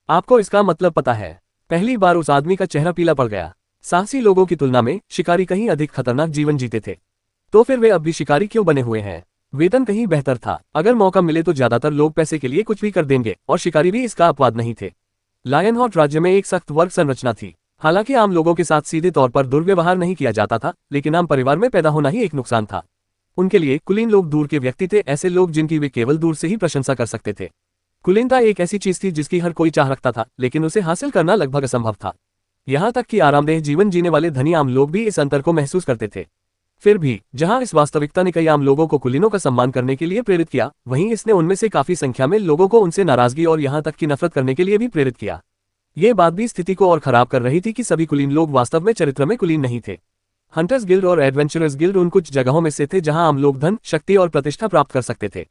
आपको इसका मतलब पता है? पहली बार उस आदमी का चेहरा पीला पड़ गया। साहसी लोगों की तुलना में शिकारी कहीं अधिक खतरनाक जीवन जीते थे। तो फिर वे अब भी शिकारी क्यों बने हुए हैं? वेतन कहीं बेहतर था। अगर मौका मिले तो ज्यादातर लोग पैसे के लिए कुछ भी कर देंगे, और शिकारी भी इसका अपवाद नहीं थे। लायनहॉट राज्य में एक सख्त वर्ग संरचना थी। हालांकि आम लोगों के साथ सीधे तौर पर दुर्व्यवहार नहीं किया जाता था, लेकिन आम परिवार में पैदा होना ही एक नुकसान था। उनके लिए कुलीन लोग दूर के व्यक्ति थे, ऐसे लोग जिनकी वे केवल दूर से ही प्रशंसा कर सकते थे। कुलीनता एक ऐसी चीज थी जिसकी हर कोई चाह रखता था, लेकिन उसे हासिल करना लगभग असंभव था। यहाँ तक कि आरामदेह जीवन जीने वाले धनी आम लोग भी इस अंतर को महसूस करते थे। फिर भी जहां इस वास्तविकता ने कई आम लोगों को कुलीनों का सम्मान करने के लिए प्रेरित किया, वहीं इसने उनमें से काफी संख्या में लोगों को उनसे नाराजगी और यहाँ तक कि नफरत करने के लिए भी प्रेरित किया। ये बात भी स्थिति को और खराब कर रही थी कि सभी कुलीन लोग वास्तव में चरित्र में कुलीन नहीं थे। हंटर्स गिल्ड और एडवेंचरर्स गिल्ड उन कुछ जगहों में से थे जहां आम लोग धन, शक्ति और प्रतिष्ठा प्राप्त कर सकते थे।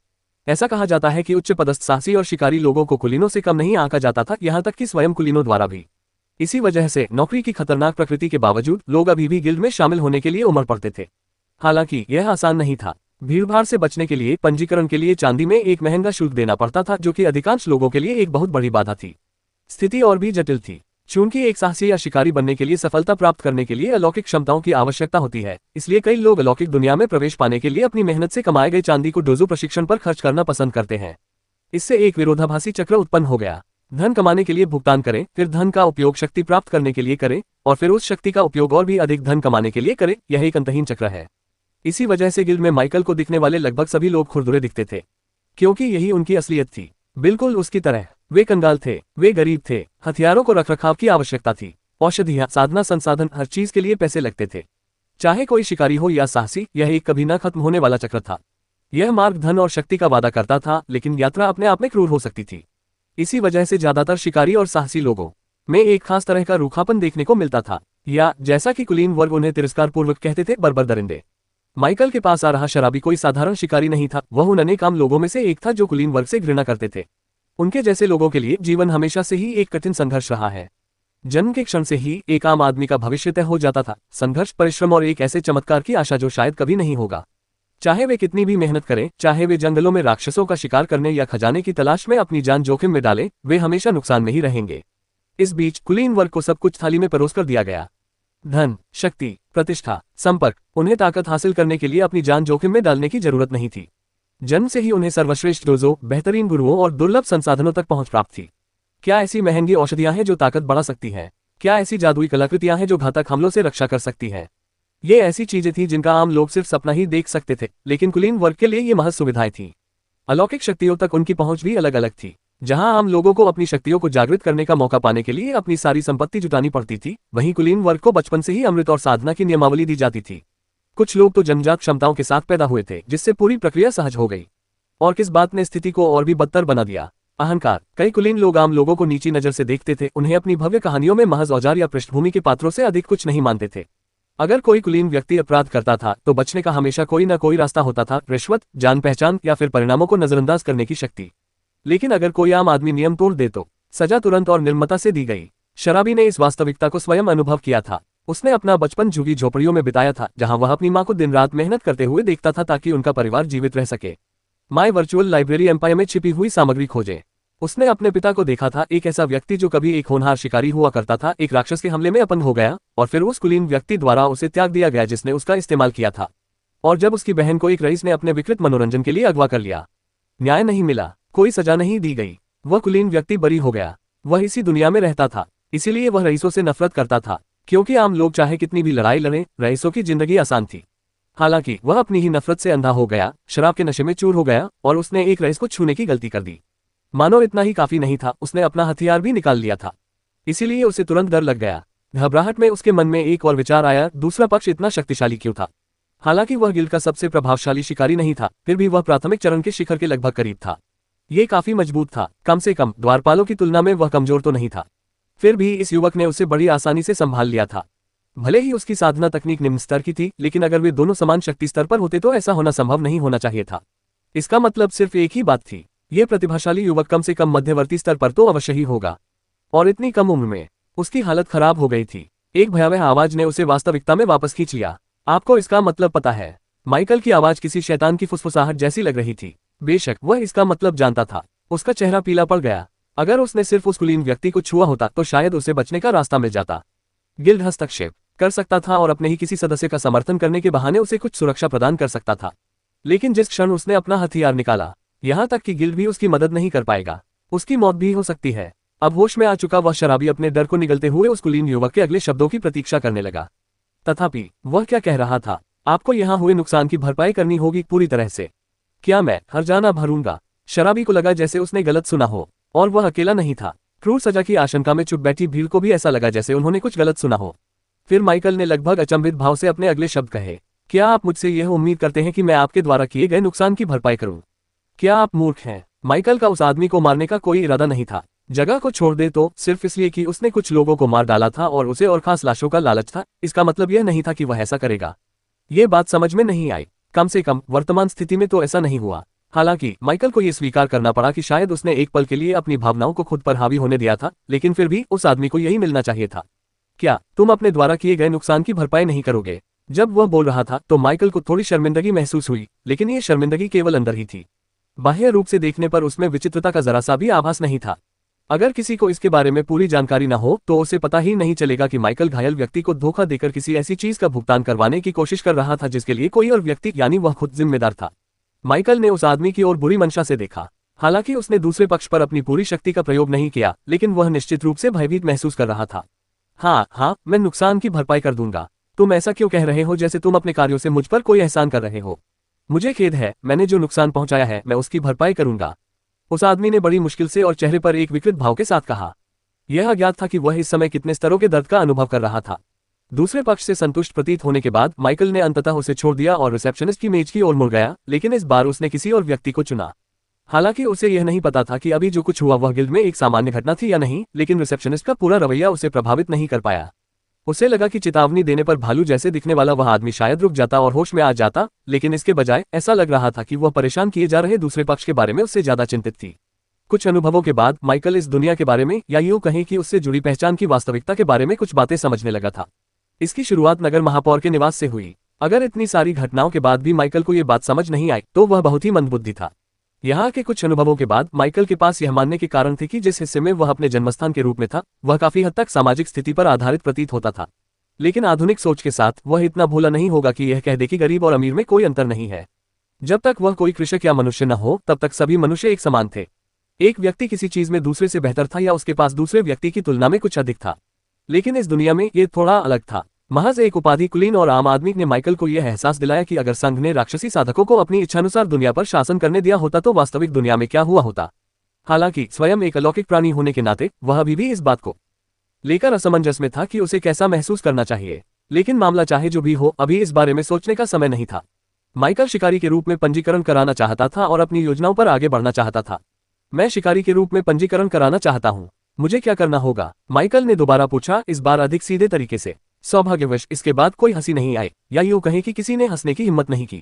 ऐसा कहा जाता है कि उच्च पदस्थ साहसी और शिकारी लोगों को कुलीनों से कम नहीं आंका जाता था, यहाँ तक कि स्वयं कुलीनों द्वारा भी। इसी वजह से नौकरी की खतरनाक प्रकृति के बावजूद लोग अभी भी गिल्ड में शामिल होने के लिए उमड़ पड़ते थे। हालांकि यह आसान नहीं था। भीड़भाड़ से बचने के लिए पंजीकरण के लिए चांदी में एक महंगा शुल्क देना पड़ता था, जो कि अधिकांश लोगों के लिए एक बहुत बड़ी बाधा थी। स्थिति और भी जटिल थी। चूंकि एक साहसी या शिकारी बनने के लिए सफलता प्राप्त करने के लिए अलौकिक क्षमताओं की आवश्यकता होती है, इसलिए कई लोग अलौकिक दुनिया में प्रवेश पाने के लिए अपनी मेहनत से कमाए गए चांदी को डोजो प्रशिक्षण पर खर्च करना पसंद करते हैं। इससे एक विरोधाभासी चक्र उत्पन्न हो गया। धन कमाने के लिए भुगतान करें, फिर धन का उपयोग शक्ति प्राप्त करने के लिए करें, और फिर उस शक्ति का उपयोग और भी अधिक धन कमाने के लिए करें। यह एक अंतहीन चक्र है। इसी वजह से गिल्ड में माइकल को दिखने वाले लगभग सभी लोग खुरदुरे दिखते थे, क्योंकि यही उनकी असलियत थी। बिल्कुल उसकी तरह वे कंगाल थे, वे गरीब थे, हथियारों को रखरखाव की आवश्यकता थी, औषधियां, साधना, संसाधन, हर चीज के लिए पैसे लगते थे। चाहे कोई शिकारी हो या साहसी, यह एक कभी न खत्म होने वाला चक्र था। यह मार्ग धन और शक्ति का वादा करता था, लेकिन यात्रा अपने आप में क्रूर हो सकती थी। इसी वजह से ज्यादातर शिकारी और साहसी लोगों में एक खास तरह का रूखापन देखने को मिलता था, या जैसा कि कुलीन वर्ग उन्हें तिरस्कारपूर्वक कहते थे, बर्बर दरिंदे। माइकल के पास आ रहा शराबी कोई साधारण शिकारी नहीं था, वह उन अनेक आम लोगों में से एक था जो कुलीन वर्ग से घृणा करते थे। उनके जैसे लोगों के लिए जीवन हमेशा से ही एक कठिन संघर्ष रहा है। जन्म के क्षण से ही एक आम आदमी का भविष्य तय हो जाता था। संघर्ष, परिश्रम और एक ऐसे चमत्कार की आशा जो शायद कभी नहीं होगा। चाहे वे कितनी भी मेहनत करें, चाहे वे जंगलों में राक्षसों का शिकार करने या खजाने की तलाश में अपनी जान जोखिम में डालें, वे हमेशा नुकसान में ही रहेंगे। इस बीच कुलीन वर्ग को सब कुछ थाली में परोस कर दिया गया। धन, शक्ति, प्रतिष्ठा, संपर्क। उन्हें ताकत हासिल करने के लिए अपनी जान जोखिम में डालने की जरूरत नहीं थी। जन्म से ही उन्हें सर्वश्रेष्ठ डोजो, बेहतरीन गुरुओं और दुर्लभ संसाधनों तक पहुंच प्राप्त थी। क्या ऐसी महंगी औषधियां हैं जो ताकत बढ़ा सकती हैं? क्या ऐसी जादुई कलाकृतियां हैं जो घातक हमलों से रक्षा कर सकती हैं? ये ऐसी चीजें थी जिनका आम लोग सिर्फ सपना ही देख सकते थे, लेकिन कुलीन वर्ग के लिए ये महज सुविधाएं थी। अलौकिक शक्तियों तक उनकी पहुंच भी अलग अलग थी। जहां आम लोगों को अपनी शक्तियों को जागृत करने का मौका पाने के लिए अपनी सारी संपत्ति जुटानी पड़ती थी, वहीं कुलीन वर्ग को बचपन से ही अमृत और साधना की नियमावली दी जाती थी। कुछ लोग तो जन्मजात क्षमताओं के साथ पैदा हुए थे, जिससे पूरी प्रक्रिया सहज हो गई। और किस बात ने स्थिति को और भी बदतर बना दिया? अहंकार। कई कुलीन लोग आम लोगों को नीची नजर से देखते थे, उन्हें अपनी भव्य कहानियों में महज औजार या पृष्ठभूमि के पात्रों से अधिक कुछ नहीं मानते थे। अगर कोई कुलीन व्यक्ति अपराध करता था तो बचने का हमेशा कोई न कोई रास्ता होता था, रिश्वत, जान पहचान या फिर परिणामों को नजरअंदाज करने की शक्ति। लेकिन अगर कोई आम आदमी नियम तोड़ दे तो सजा तुरंत और निर्ममता से दी गई। शराबी ने इस वास्तविकता को स्वयं अनुभव किया था। उसने अपना बचपन झुग्गी झोपड़ियों में बिताया था, जहां वह अपनी मां को दिन रात मेहनत करते हुए देखता था ताकि उनका परिवार जीवित रह सके। माय वर्चुअल लाइब्रेरी एम्पायर में छिपी हुई सामग्री खोजे। उसने अपने पिता को देखा था, एक ऐसा व्यक्ति जो कभी एक होनहार शिकारी हुआ करता था, एक राक्षस के हमले में अपंग हो गया और फिर उस कुलीन व्यक्ति द्वारा उसे त्याग दिया गया जिसने उसका इस्तेमाल किया था। और जब उसकी बहन को एक रईस ने अपने विकृत मनोरंजन के लिए अगवा कर लिया, न्याय नहीं मिला, कोई सजा नहीं दी गई, वह कुलीन व्यक्ति बरी हो गया। वह इसी दुनिया में रहता था, इसीलिए वह रईसों से नफरत करता था, क्योंकि आम लोग चाहे कितनी भी लड़ाई लड़ें, रईसों की जिंदगी आसान थी। हालांकि वह अपनी ही नफरत से अंधा हो गया, शराब के नशे में चूर हो गया और उसने एक रईस को छूने की गलती कर दी। मानो इतना ही काफी नहीं था, उसने अपना हथियार भी निकाल लिया था। इसीलिए उसे तुरंत डर लग गया। घबराहट में उसके मन में एक और विचार आया, दूसरा पक्ष इतना शक्तिशाली क्यों था? हालांकि वह गिल्ड का सबसे प्रभावशाली शिकारी नहीं था, फिर भी वह प्राथमिक चरण के शिखर के लगभग करीब था। ये काफी मजबूत था, कम से कम द्वारपालों की तुलना में वह कमजोर तो नहीं था। फिर भी इस युवक ने उसे बड़ी आसानी से संभाल लिया था। भले ही उसकी साधना तकनीक निम्न स्तर की थी, लेकिन अगर वे दोनों समान शक्ति स्तर पर होते तो ऐसा होना संभव नहीं होना चाहिए था। इसका मतलब सिर्फ एक ही बात थी, यह प्रतिभाशाली युवक कम से कम मध्यवर्ती स्तर पर तो अवश्य ही होगा। और इतनी कम उम्र में उसकी हालत खराब हो गई थी। एक भयावह आवाज ने उसे वास्तविकता में वापस खींच लिया। आपको इसका मतलब पता है? माइकल की आवाज किसी शैतान की फुसफुसाहट जैसी लग रही थी। बेशक वह इसका मतलब जानता था। उसका चेहरा पीला पड़ गया। अगर उसने सिर्फ उस कुलीन व्यक्ति को छुआ होता तो शायद उसे बचने का रास्ता मिल जाता। गिल्ड हस्तक्षेप कर सकता था और अपने ही किसी सदस्य का समर्थन करने के बहाने उसे कुछ सुरक्षा प्रदान कर सकता था। लेकिन जिस क्षण उसने अपना हथियार निकाला, यहां तक कि गिल्ड भी उसकी मदद नहीं कर पाएगा। उसकी मौत भी हो सकती है। अब होश में आ चुका वह शराबी अपने डर को निगलते हुए उस कुलीन युवक के अगले शब्दों की प्रतीक्षा करने लगा। तथापि वह क्या कह रहा था? आपको यहां हुए नुकसान की भरपाई करनी होगी पूरी तरह से। क्या मैं हर्जाना भरूंगा? शराबी को लगा जैसे उसने गलत सुना हो, और वह अकेला नहीं था। क्रूर सजा की आशंका में चुप बैठी भीड़ को भी ऐसा लगा जैसे उन्होंने कुछ गलत सुना हो। फिर माइकल ने लगभग अचंभित भाव से अपने अगले शब्द कहे, क्या आप मुझसे यह उम्मीद करते हैं कि मैं आपके द्वारा किए गए नुकसान की भरपाई करूं? क्या आप मूर्ख हैं? माइकल का उस आदमी को मारने का कोई इरादा नहीं था। जगह को छोड़ दे तो सिर्फ इसलिए कि उसने कुछ लोगों को मार डाला था और उसे और खास लाशों का लालच था, इसका मतलब यह नहीं था कि वह ऐसा करेगा। ये बात समझ में नहीं आई। कम से कम वर्तमान स्थिति में तो ऐसा नहीं हुआ। हालांकि माइकल को यह स्वीकार करना पड़ा कि शायद उसने एक पल के लिए अपनी भावनाओं को खुद पर हावी होने दिया था, लेकिन फिर भी उस आदमी को यही मिलना चाहिए था। क्या तुम अपने द्वारा किए गए नुकसान की भरपाई नहीं करोगे? जब वह बोल रहा था तो माइकल को थोड़ी शर्मिंदगी महसूस हुई, लेकिन ये शर्मिंदगी केवल अंदर ही थी। बाह्य रूप से देखने पर उसमें विचित्रता का जरा सा भी आभास नहीं था। अगर किसी को इसके बारे में पूरी जानकारी न हो तो उसे पता ही नहीं चलेगा कि माइकल घायल व्यक्ति को धोखा देकर किसी ऐसी चीज का भुगतान करवाने की कोशिश कर रहा था जिसके लिए कोई और व्यक्ति यानी वह खुद जिम्मेदार था। माइकल ने उस आदमी की ओर बुरी मंशा से देखा। हालांकि उसने दूसरे पक्ष पर अपनी पूरी शक्ति का प्रयोग नहीं किया, लेकिन वह निश्चित रूप से भयभीत महसूस कर रहा था। हाँ, मैं नुकसान की भरपाई कर दूंगा। तुम ऐसा क्यों कह रहे हो जैसे तुम अपने कार्यों से मुझ पर कोई एहसान कर रहे हो? मुझे खेद है, मैंने जो नुकसान पहुंचाया है मैं उसकी भरपाई करूंगा। उस आदमी ने बड़ी मुश्किल से और चेहरे पर एक विकृत भाव के साथ कहा। यह अज्ञात था कि वह इस समय कितने स्तरों के दर्द का अनुभव कर रहा था। दूसरे पक्ष से संतुष्ट प्रतीत होने के बाद माइकल ने अंततः उसे छोड़ दिया और रिसेप्शनिस्ट की मेज की ओर मुड़ गया, लेकिन इस बार उसने किसी और व्यक्ति को चुना। हालांकि उसे यह नहीं पता था कि अभी जो कुछ हुआ वह गिल्ड में एक सामान्य घटना थी या नहीं, लेकिन रिसेप्शनिस्ट का पूरा रवैया उसे प्रभावित नहीं कर पाया। उसे लगा कि चेतावनी देने पर भालू जैसे दिखने वाला वह आदमी शायद रुक जाता और होश में आ जाता, लेकिन इसके बजाय ऐसा लग रहा था कि वह परेशान किए जा रहे दूसरे पक्ष के बारे में उससे ज्यादा चिंतित थी। कुछ अनुभवों के बाद माइकल इस दुनिया के बारे में, या यूं कहें कि उससे जुड़ी पहचान की वास्तविकता के बारे में कुछ बातें समझने लगा था। इसकी शुरुआत नगर महापौर के निवास से हुई। अगर इतनी सारी घटनाओं के बाद भी माइकल को यह बात समझ नहीं आई तो वह बहुत ही मंदबुद्धि था। यहाँ के कुछ अनुभवों के बाद माइकल के पास यह मानने के कारण थे कि जिस हिस्से में वह अपने जन्मस्थान के रूप में था वह काफी हद तक सामाजिक स्थिति पर आधारित प्रतीत होता था। लेकिन आधुनिक सोच के साथ वह इतना भोला नहीं होगा कि यह कह दे कि गरीब और अमीर में कोई अंतर नहीं है। जब तक वह कोई कृषक या मनुष्य न हो तब तक सभी मनुष्य एक समान थे। एक व्यक्ति किसी चीज में दूसरे से बेहतर था या उसके पास दूसरे व्यक्ति की तुलना में कुछ अधिक था। लेकिन इस दुनिया में ये थोड़ा अलग था। महज एक उपाधि कुलीन और आम आदमी ने माइकल को यह एहसास दिलाया कि अगर संघ ने राक्षसी साधकों को अपनी इच्छानुसार दुनिया पर शासन करने दिया होता तो वास्तविक दुनिया में क्या हुआ होता। हालांकि स्वयं एक अलौकिक प्राणी होने के नाते वह अभी भी इस बात को लेकर असमंजस में था कि उसे कैसा महसूस करना चाहिए, लेकिन मामला चाहे जो भी हो, अभी इस बारे में सोचने का समय नहीं था। माइकल शिकारी के रूप में पंजीकरण कराना चाहता था और अपनी योजनाओं पर आगे बढ़ना चाहता था। मैं शिकारी के रूप में पंजीकरण कराना चाहता हूँ, मुझे क्या करना होगा? माइकल ने दोबारा पूछा, इस बार अधिक सीधे तरीके से। सौभाग्यवश इसके बाद कोई हंसी नहीं आई, या यूं कहें कि किसी ने हंसने की हिम्मत नहीं की।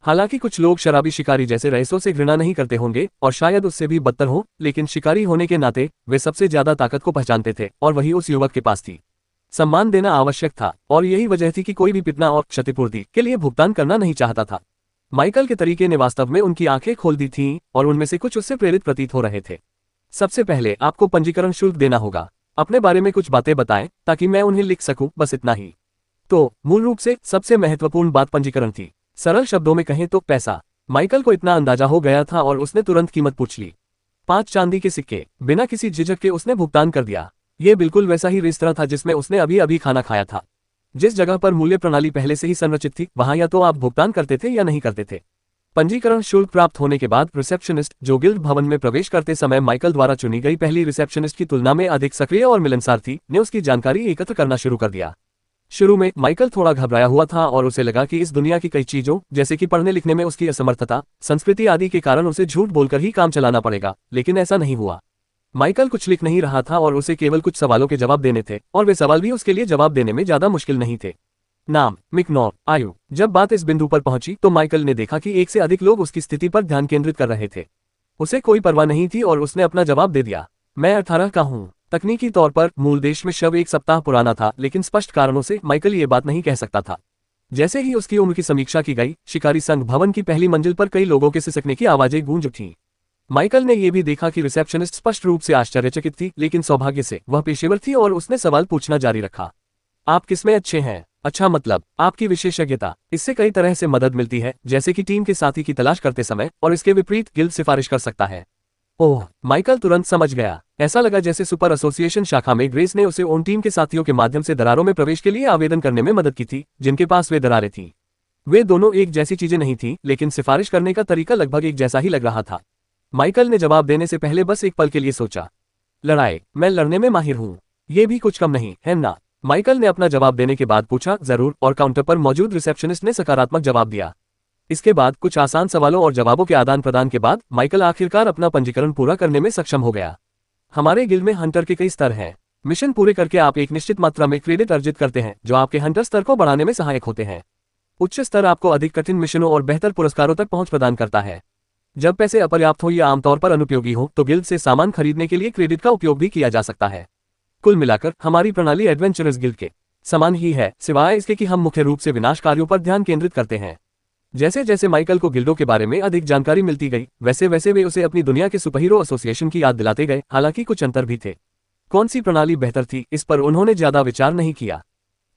हालांकि कुछ लोग शराबी शिकारी जैसे रईसों से घृणा नहीं करते होंगे और शायद उससे भी बदतर हो, लेकिन शिकारी होने के नाते वे सबसे ज्यादा ताकत को पहचानते थे और वही उस युवक के पास थी। सम्मान देना आवश्यक था और यही वजह थी कि कोई भी पिटना और क्षतिपूर्ति के लिए भुगतान करना नहीं चाहता था। माइकल के तरीके ने वास्तव में उनकी आंखें खोल दी थीं और उनमें से कुछ उससे प्रेरित प्रतीत हो रहे थे। सबसे पहले आपको पंजीकरण शुल्क देना होगा। अपने बारे में कुछ बातें बताएं ताकि मैं उन्हें लिख सकूं, बस इतना ही। तो मूल रूप से सबसे महत्वपूर्ण बात पंजीकरण थी। सरल शब्दों में कहें तो पैसा। माइकल को इतना अंदाजा हो गया था और उसने तुरंत कीमत पूछ ली। 5 चांदी के सिक्के। बिना किसी झिझक के उसने भुगतान कर दिया। ये बिल्कुल वैसा ही रेस्तरां था जिसमें उसने अभी अभी खाना खाया था। जिस जगह पर मूल्य प्रणाली पहले से ही संरचित थी, वहां या तो आप भुगतान करते थे या नहीं करते थे। पंजीकरण शुल्क प्राप्त होने के बाद रिसेप्शनिस्ट, जो गिल्ड भवन में प्रवेश करते समय माइकल द्वारा चुनी गई पहली रिसेप्शनिस्ट की तुलना में अधिक सक्रिय और मिलनसार थी, ने उसकी जानकारी एकत्र करना शुरू कर दिया। शुरू में माइकल थोड़ा घबराया हुआ था और उसे लगा कि इस दुनिया की कई चीजों, जैसे कि पढ़ने लिखने में उसकी असमर्थता, संस्कृति आदि के कारण उसे झूठ बोलकर ही काम चलाना पड़ेगा, लेकिन ऐसा नहीं हुआ। माइकल कुछ लिख नहीं रहा था और उसे केवल कुछ सवालों के जवाब देने थे, और वे सवाल भी उसके लिए जवाब देने में ज्यादा मुश्किल नहीं थे। नाम, मिकनॉर, आयु। जब बात इस बिंदु पर पहुंची तो माइकल ने देखा कि एक से अधिक लोग उसकी स्थिति पर ध्यान केंद्रित कर रहे थे। उसे कोई परवाह नहीं थी और उसने अपना जवाब दे दिया, मैं 18 का हूँ। तकनीकी तौर पर मूल देश में शव 1 सप्ताह पुराना था, लेकिन स्पष्ट कारणों से माइकल ये बात नहीं कह सकता था। जैसे ही उसकी उम्र की समीक्षा की गई, शिकारी संघ भवन की पहली मंजिल पर कई लोगों के सिसकने की आवाजें गूंज उठीं। माइकल ने यह भी देखा कि रिसेप्शनिस्ट स्पष्ट रूप से आश्चर्यचकित थी, लेकिन सौभाग्य से वह पेशेवर थी और उसने सवाल पूछना जारी रखा। आप किसमें अच्छे हैं? अच्छा, मतलब आपकी विशेषज्ञता। इससे कई तरह से मदद मिलती है, जैसे कि टीम के साथी की तलाश करते समय, और इसके विपरीत गिल्ड सिफारिश कर सकता है। ओह, माइकल तुरंत समझ गया। ऐसा लगा जैसे सुपर एसोसिएशन शाखा में ग्रेस ने उसे उन टीम के साथियों के माध्यम से दरारों में प्रवेश के लिए आवेदन करने में मदद की थी जिनके पास वे दरारें थीं। वे दोनों एक जैसी चीजें नहीं थीं, लेकिन सिफारिश करने का तरीका लगभग एक जैसा ही लग रहा था। माइकल ने जवाब देने से पहले बस एक पल के लिए सोचा। लड़ाई, मैं लड़ने में माहिर हूँ। ये भी कुछ कम नहीं है ना? माइकल ने अपना जवाब देने के बाद पूछा। जरूर, और काउंटर पर मौजूद रिसेप्शनिस्ट ने सकारात्मक जवाब दिया। इसके बाद कुछ आसान सवालों और जवाबों के आदान प्रदान के बाद माइकल आखिरकार अपना पंजीकरण पूरा करने में सक्षम हो गया। हमारे गिल्ड में हंटर के कई स्तर हैं। मिशन पूरे करके आप एक निश्चित मात्रा में क्रेडिट अर्जित करते हैं, जो आपके हंटर स्तर को बढ़ाने में सहायक होते हैं। उच्च स्तर आपको अधिक कठिन मिशनों और बेहतर पुरस्कारों तक पहुंच प्रदान करता है। जब पैसे अपर्याप्त हो या आमतौर पर अनुपयोगी हो, तो गिल्ड से सामान खरीदने के लिए क्रेडिट का उपयोग भी किया जा सकता है। कुल मिलाकर हमारी प्रणाली एडवेंचरस गिल्ड के समान ही है, सिवाय इसके कि हम मुख्य रूप से विनाश कार्यों पर ध्यान केंद्रित करते हैं। जैसे जैसे माइकल को गिल्डों के बारे में अधिक जानकारी मिलती गई, वैसे वैसे वे उसे अपनी दुनिया के सुपरहीरो एसोसिएशन की याद दिलाते गए। हालांकि कुछ अंतर भी थे। कौन सी प्रणाली बेहतर थी, इस पर उन्होंने ज्यादा विचार नहीं किया।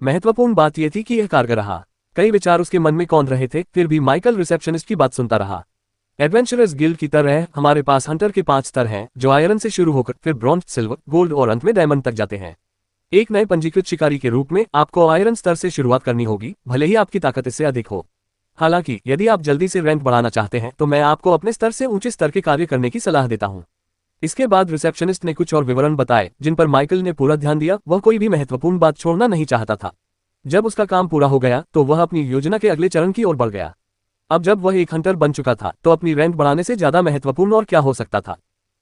महत्वपूर्ण बात यह थी कि यह कारगर रहा। कई विचार उसके मन में कौंध रहे थे, फिर भी माइकल रिसेप्शनिस्ट की बात सुनता रहा। एडवेंचरस गिल्ड की तरह हमारे पास हंटर के 5 स्तर हैं, जो आयरन से शुरू होकर फिर ब्रॉन्ज, सिल्वर, गोल्ड और अंत में डायमंड तक जाते हैं। एक नए पंजीकृत शिकारी के रूप में आपको आयरन स्तर से शुरुआत करनी होगी, भले ही आपकी ताकत इससे अधिक हो। हालांकि यदि आप जल्दी से रैंक बढ़ाना चाहते हैं तो मैं आपको अपने स्तर से ऊंचे स्तर के कार्य करने की सलाह देता हूं। इसके बाद रिसेप्शनिस्ट ने कुछ और विवरण बताए जिन पर माइकल ने पूरा ध्यान दिया। वह कोई भी महत्वपूर्ण बात छोड़ना नहीं चाहता था। जब उसका काम पूरा हो गया तो वह अपनी योजना के अगले चरण की ओर बढ़ गया। अब जब वह एक हंटर बन चुका था तो अपनी रैंक बढ़ाने से ज्यादा महत्वपूर्ण और क्या हो सकता था।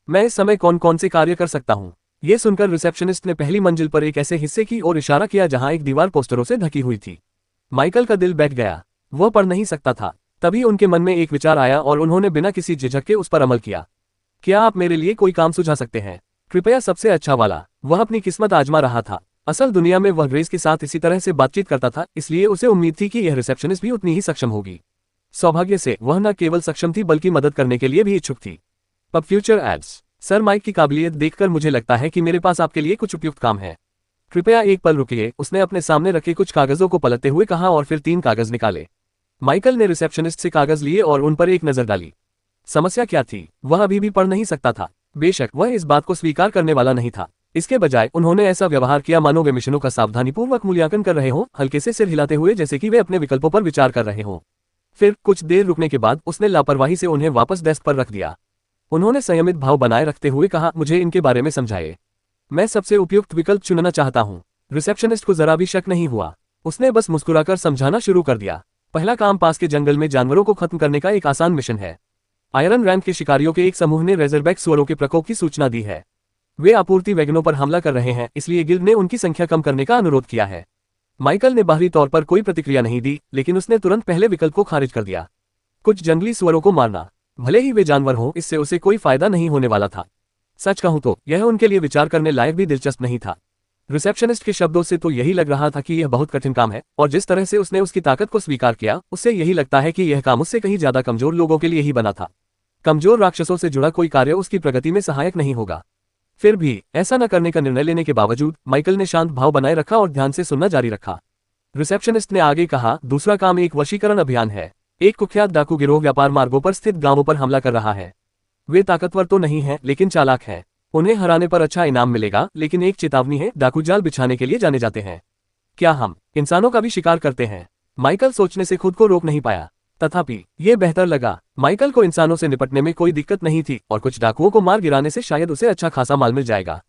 मैं इस समय कौन कौन से कार्य कर सकता हूँ? ये सुनकर रिसेप्शनिस्ट ने पहली मंजिल पर एक ऐसे हिस्से की ओर इशारा किया जहां एक दीवार पोस्टरों से ढकी हुई थी। माइकल का दिल बैठ गया। वह पढ़ नहीं सकता था। तभी उनके मन में एक विचार आया और उन्होंने बिना किसी झिझक के उस पर अमल किया। क्या आप मेरे लिए कोई काम सुझा सकते हैं? कृपया सबसे अच्छा वाला। वह अपनी किस्मत आजमा रहा था। असल दुनिया में वह ग्रेस के साथ इसी तरह से बातचीत करता था, इसलिए उसे उम्मीद थी कि यह रिसेप्शनिस्ट भी उतनी ही सक्षम होगी। सौभाग्य से वह न केवल सक्षम थी बल्कि मदद करने के लिए भी इच्छुक थी। पब फ्यूचर एड्स। सर माइक की काबिलियत देखकर मुझे लगता है कि मेरे पास आपके लिए कुछ उपयुक्त काम है। कृपया एक पल रुकिए, उसने अपने सामने रखे कुछ कागजों को पलटते हुए कहा और फिर 3 कागज निकाले। माइकल ने रिसेप्शनिस्ट से कागज लिए और उन पर एक नजर डाली। समस्या क्या थी? वह अभी भी पढ़ नहीं सकता था। बेशक वह इस बात को स्वीकार करने वाला नहीं था। इसके बजाय उन्होंने ऐसा व्यवहार किया मानो वे मिशनों का सावधानीपूर्वक मूल्यांकन कर रहे हों, हल्के से सिर हिलाते हुए जैसे कि वे अपने विकल्पों पर विचार कर रहे हों। फिर कुछ देर रुकने के बाद उसने लापरवाही से उन्हें वापस डेस्क पर रख दिया। उन्होंने संयमित भाव बनाए रखते हुए कहा, मुझे इनके बारे में समझाइए। मैं सबसे उपयुक्त विकल्प चुनना चाहता हूँ। रिसेप्शनिस्ट को जरा भी शक नहीं हुआ। उसने बस मुस्कुराकर समझाना शुरू कर दिया। पहला काम पास के जंगल में जानवरों को खत्म करने का एक आसान मिशन है। आयरन रैंप के शिकारियों के एक समूह ने रेजरबैक सुअरों के प्रकोप की सूचना दी है। वे आपूर्ति वैगनों पर हमला कर रहे हैं, इसलिए गिल्ड ने उनकी संख्या कम करने का अनुरोध किया है। माइकल ने बाहरी तौर पर कोई प्रतिक्रिया नहीं दी, लेकिन उसने तुरंत पहले विकल्प को खारिज कर दिया। कुछ जंगली सुअरों को मारना, भले ही वे जानवर हों, इससे उसे कोई फायदा नहीं होने वाला था। सच कहूं तो यह उनके लिए विचार करने लायक भी दिलचस्प नहीं था। रिसेप्शनिस्ट के शब्दों से तो यही लग रहा था कि यह बहुत कठिन काम है, और जिस तरह से उसने उसकी ताकत को स्वीकार किया, उससे यही लगता है कि यह काम उससे कहीं ज्यादा कमजोर लोगों के लिए ही बना था। कमजोर राक्षसों से जुड़ा कोई कार्य उसकी प्रगति में सहायक नहीं होगा। फिर भी ऐसा न करने का निर्णय लेने के बावजूद माइकल ने शांत भाव बनाए रखा और ध्यान से सुनना जारी रखा। रिसेप्शनिस्ट ने आगे कहा, दूसरा काम एक वशीकरण अभियान है। एक कुख्यात डाकू गिरोह व्यापार मार्गों पर स्थित गांवों पर हमला कर रहा है। वे ताकतवर तो नहीं हैं, लेकिन चालाक हैं। उन्हें हराने पर अच्छा इनाम मिलेगा, लेकिन एक चेतावनी है, डाकू जाल बिछाने के लिए जाने जाते हैं। क्या हम इंसानों का भी शिकार करते हैं? माइकल सोचने से खुद को रोक नहीं पाया। तथापि ये बेहतर लगा। माइकल को इंसानों से निपटने में कोई दिक्कत नहीं थी, और कुछ डाकुओं को मार गिराने से शायद उसे अच्छा खासा माल मिल जाएगा।